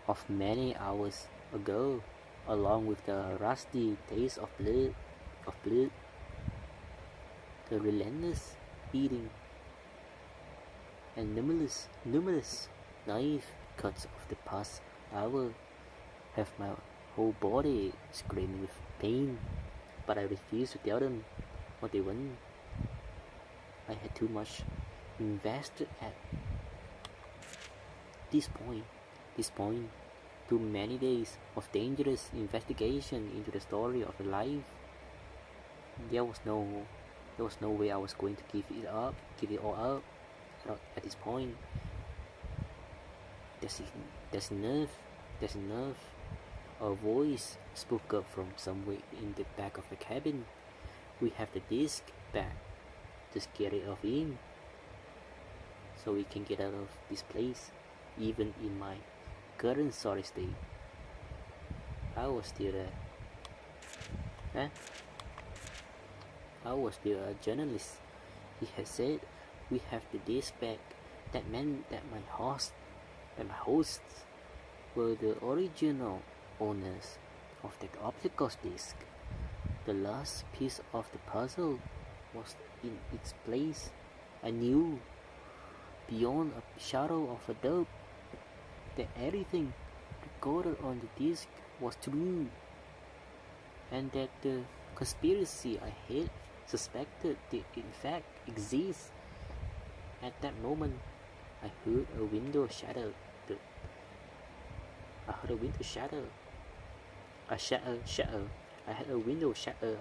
of many hours ago, along with the rusty taste of blood, the relentless beating, and numerous knife cuts of the past hour have my whole body screaming with pain. but I refused to tell them what they want. I had too much invested at this point. Too many days of dangerous investigation into the story of the life. There was no way I was going to give it all up at this point. There's enough. A voice spoke up from somewhere in the back of the cabin. We have the disc back. Just get it off in, so we can get out of this place. Even in my current sorry state, I was still a journalist. He had said, we have the disc back. That meant that my hosts were the original owners of the optical disc. The last piece of the puzzle was in its place. I knew beyond a shadow of a doubt that everything recorded on the disc was true, and that the conspiracy I had suspected did in fact exist. At that moment, I heard a window shatter. I heard a window shatter. I had a window shatter.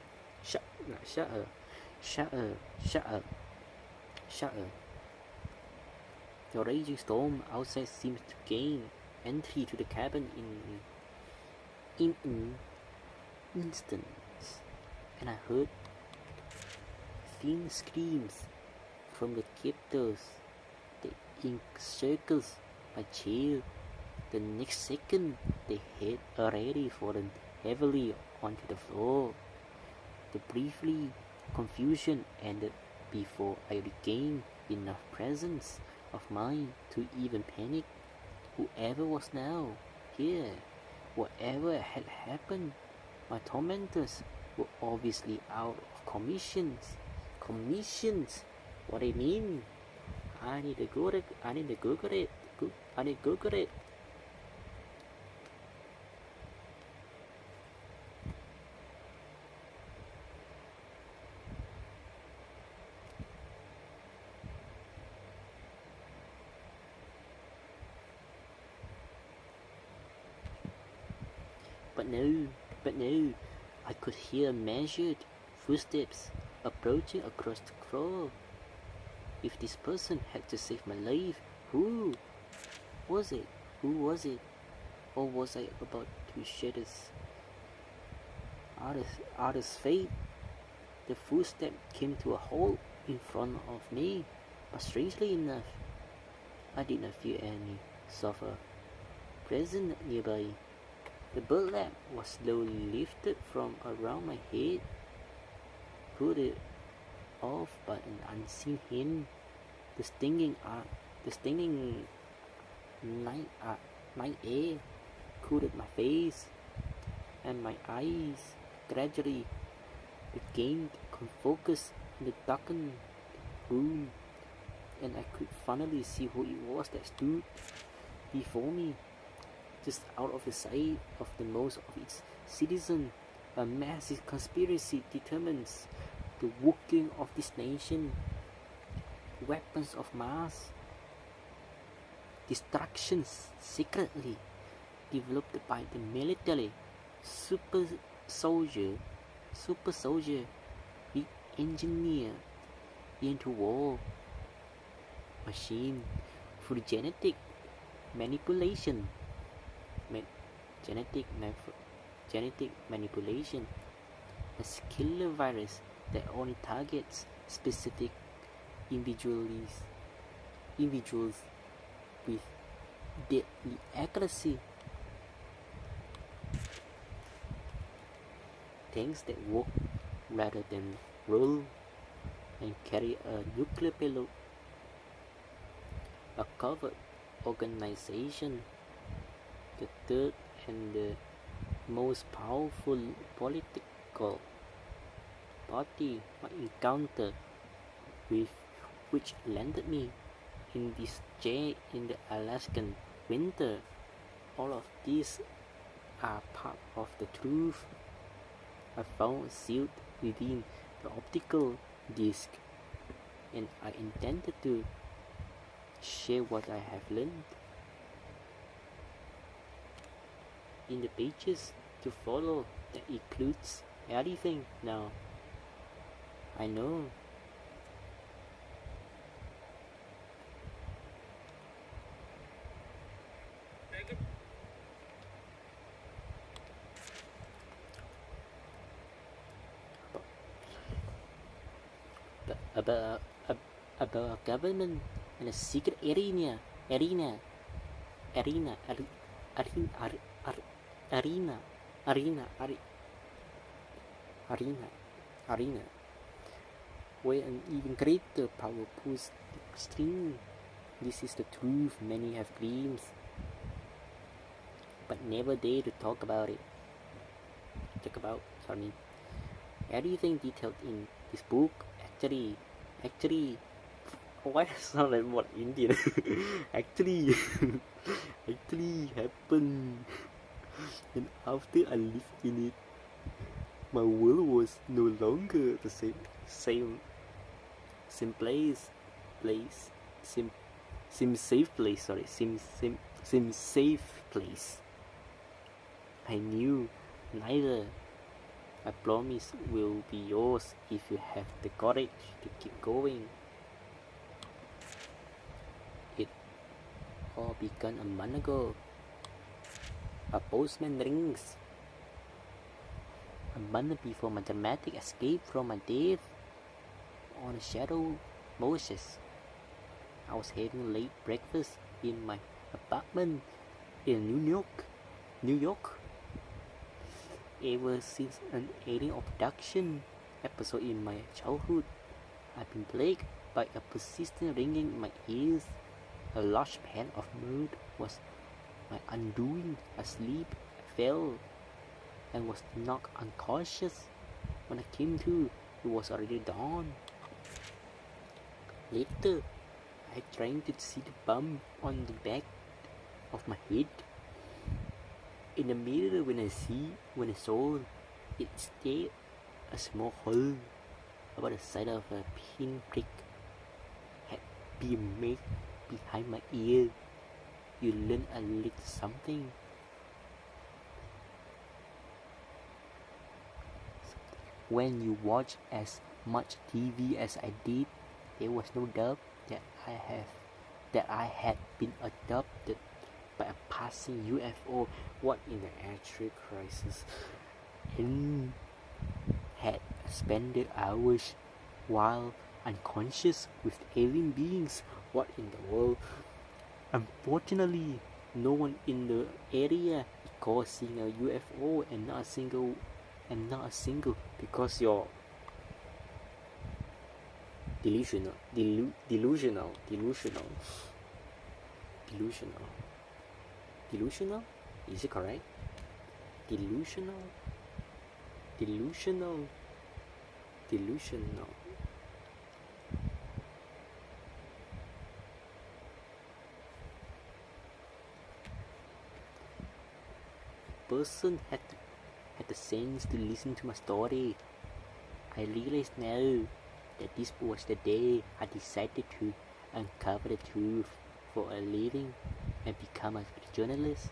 The raging storm outside seemed to gain entry to the cabin in an instant, and I heard thin screams from the captors. The ink circles my chair. The next second, they had already fallen heavily onto the floor. The briefly confusion ended before I regained enough presence of mind to even panic. Whoever was now here, whatever had happened, my tormentors were obviously out of commissions. What I mean? I need to Google it. But no, I could hear measured footsteps approaching across the floor. If this person had to save my life, who was it? Or was I about to share this other's fate? The footstep came to a halt in front of me, but strangely enough, I did not feel any sofa present nearby. The burlap was slowly lifted from around my head, pulled off by an unseen hand. The stinging night air cooled my face, and my eyes gradually regained focus in the darkened room, and I could finally see who it was that stood before me. Just out of the sight of the most of its citizens, a massive conspiracy determines the working of this nation. Weapons of mass destruction secretly developed by the military. Super soldier re-engineered into war machine through genetic manipulation. Genetic manipulation, a killer virus that only targets specific individuals with deadly accuracy. Tanks that walk rather than roll and carry a nuclear payload. A covert organization, the third and the most powerful political party I encountered with, which landed me in this jail in the Alaskan winter. All of these are part of the truth. I found sealed within the optical disc, and I intended to share what I have learned. In the pages to follow, that includes everything now. I know. About a government and a secret arena, arena, arena, arena, arena, arena, arena, arena, where an even greater power pulls the string. This is the truth. Many have dreams, but never dare to talk about it. Everything detailed in this book actually, why does it sound like what Indian? actually happened, and after I lived in it, my world was no longer the same safe place. I knew neither. I promise will be yours if you have the courage to keep going. It all began a month ago. A postman rings. A month before my dramatic escape from my death on a shadow Moses. I was having late breakfast in my apartment in New York. Ever since an alien abduction episode in my childhood, I've been plagued by a persistent ringing in my ears. A large pan of mud was my undoing. Asleep, I fell and was knocked unconscious. When I came to, it was already dawn. Later, I tried to see the bump on the back of my head. In the mirror, when I saw it's there, a small hole about the size of a pinprick had been made behind my ear. You learn a little something. When you watch as much TV as I did, there was no doubt that I had been adopted by a passing UFO. What in the actual crisis? And had spent hours while unconscious with alien beings. What in the world? Unfortunately, no one in the area recalls seeing a UFO, and not a single, because you're delusional. Is it correct? Delusional. Person had the sense to listen to my story. I realize now that this was the day I decided to uncover the truth for a living and become a journalist.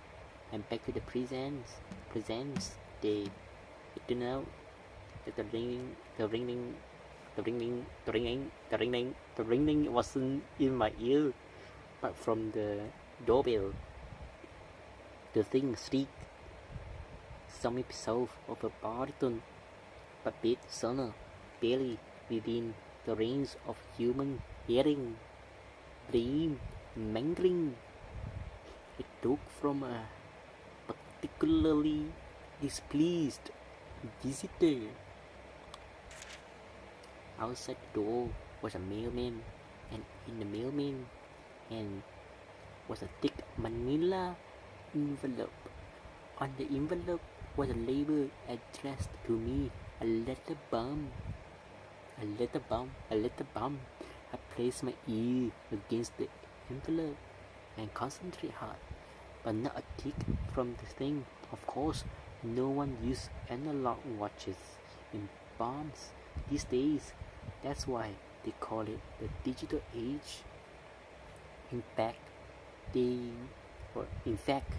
And back to the presents day. It turned out that the ringing wasn't in my ear, but from the doorbell. The thing shrieked some episode of a baritone, but bit sonor, barely within the range of human hearing. Dream mangling. It took from a particularly displeased visitor. Outside the door was a mailman, and in the mailman hand was a thick manila envelope. On the envelope was a label addressed to me, a letter bomb. I placed my ear against the envelope and concentrated hard, but not a tick from the thing. Of course, No one uses analog watches in palms these days. That's why they call it the digital age. In fact, they in fact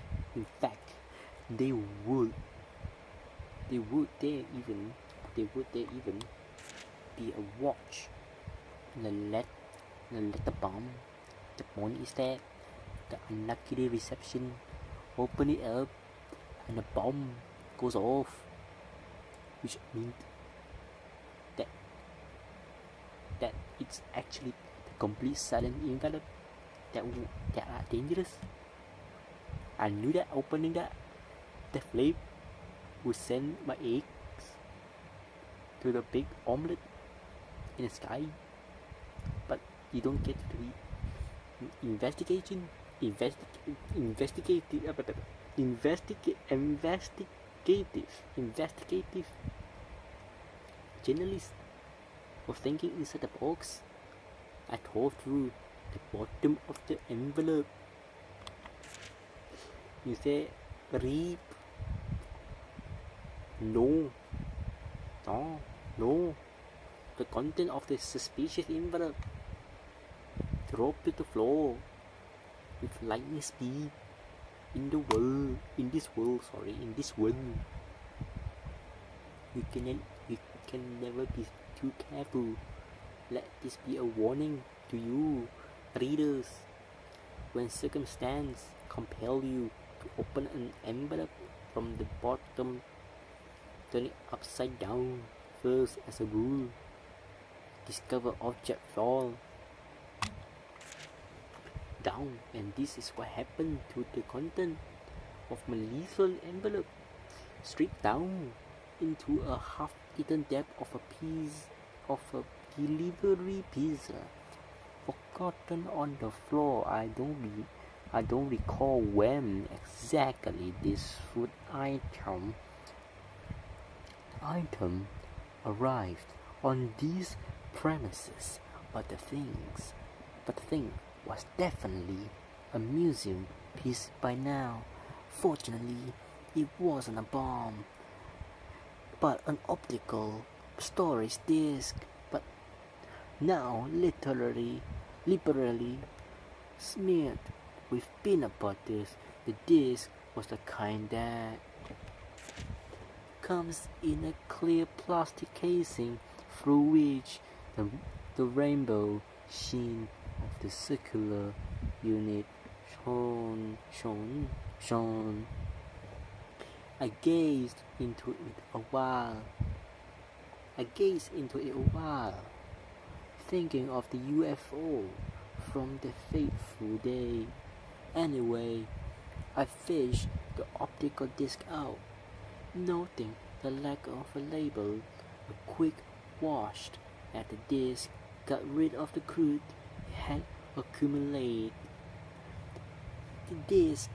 they would there even be a watch in the letter bomb. The point is that the unlucky reception open it up and the bomb goes off, which means that it's actually the complete silent envelope that are dangerous. I knew that opening the flip would send my eggs to the big omelette in the sky, but you don't get to be investigative journalist of thinking inside the box. I tore through the bottom of the envelope. You say, reap? No. The content of the suspicious envelope dropped to the floor with lightning speed in this world. You can never be too careful. Let this be a warning to you, readers. When circumstance compel you to open an envelope from the bottom, turn it upside down first as a rule. Discover object fall down, and this is what happened to the content of my lethal envelope. Stripped down into a half-eaten depth of a piece of a delivery pizza, forgotten on the floor. I don't recall when exactly this food item arrived on these premises, but the thing was definitely a museum piece by now. Fortunately, it wasn't a bomb, but an optical storage disc. But now liberally smeared with peanut butter. The disc was the kind that comes in a clear plastic casing through which the rainbow sheen of the circular unit shone. I gazed into it a while, thinking of the UFO from the fateful day. Anyway, I fished the optical disc out, noting the lack of a label. A quick wash at the disc got rid of the crude it had accumulated. The disc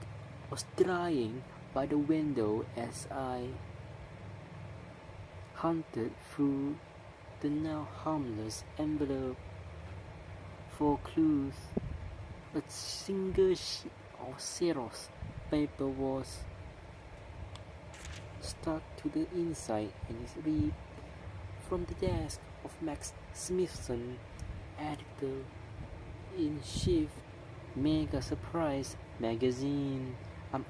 was drying by the window as I hunted through the now harmless envelope for clues. A single sheet of Xerox paper was stuck to the inside and it read, "From the desk of Max Smithson, editor in chief, Mega Surprise Magazine. I'm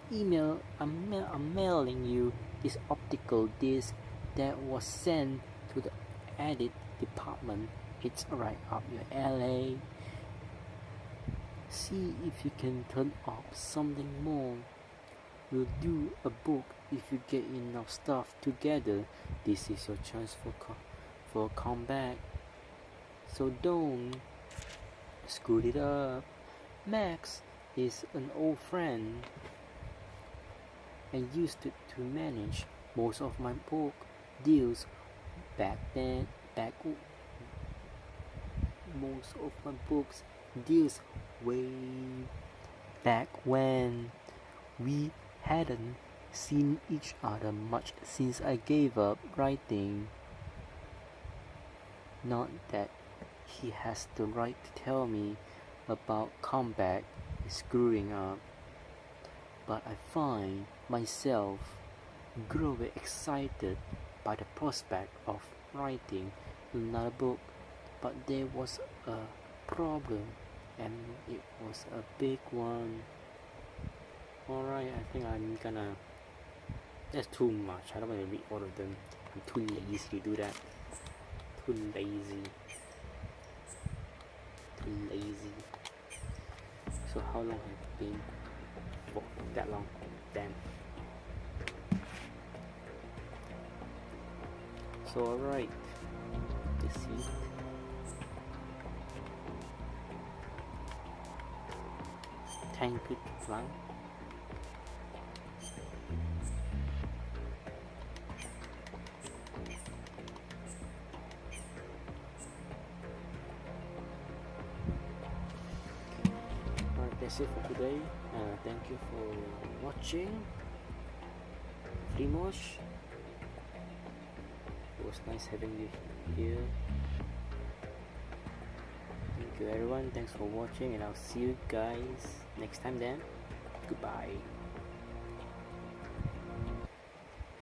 mailing you this optical disc that was sent to the edit department. It's right up your alley. See if you can turn up something more. We'll do a book if you get enough stuff together. This is your chance for a comeback. So don't screw it up. Max is an old friend and used to manage most of my book deals most of my books deals way back when. We hadn't seen each other much since I gave up writing. Not that he has the right to tell me about comeback and screwing up, but I find myself grew very excited by the prospect of writing another book, but there was a problem, and it was a big one. Alright, I think I'm gonna... That's too much. I don't want to read all of them. I'm too lazy to do that. Too lazy. Too lazy. So how long have it been? Oh, that long. Damn. So alright. Deceit. Tanked flank. That's it for today. Thank you for watching. Primosh, it was nice having you here. Thank you everyone, thanks for watching, and I'll see you guys next time then. Goodbye.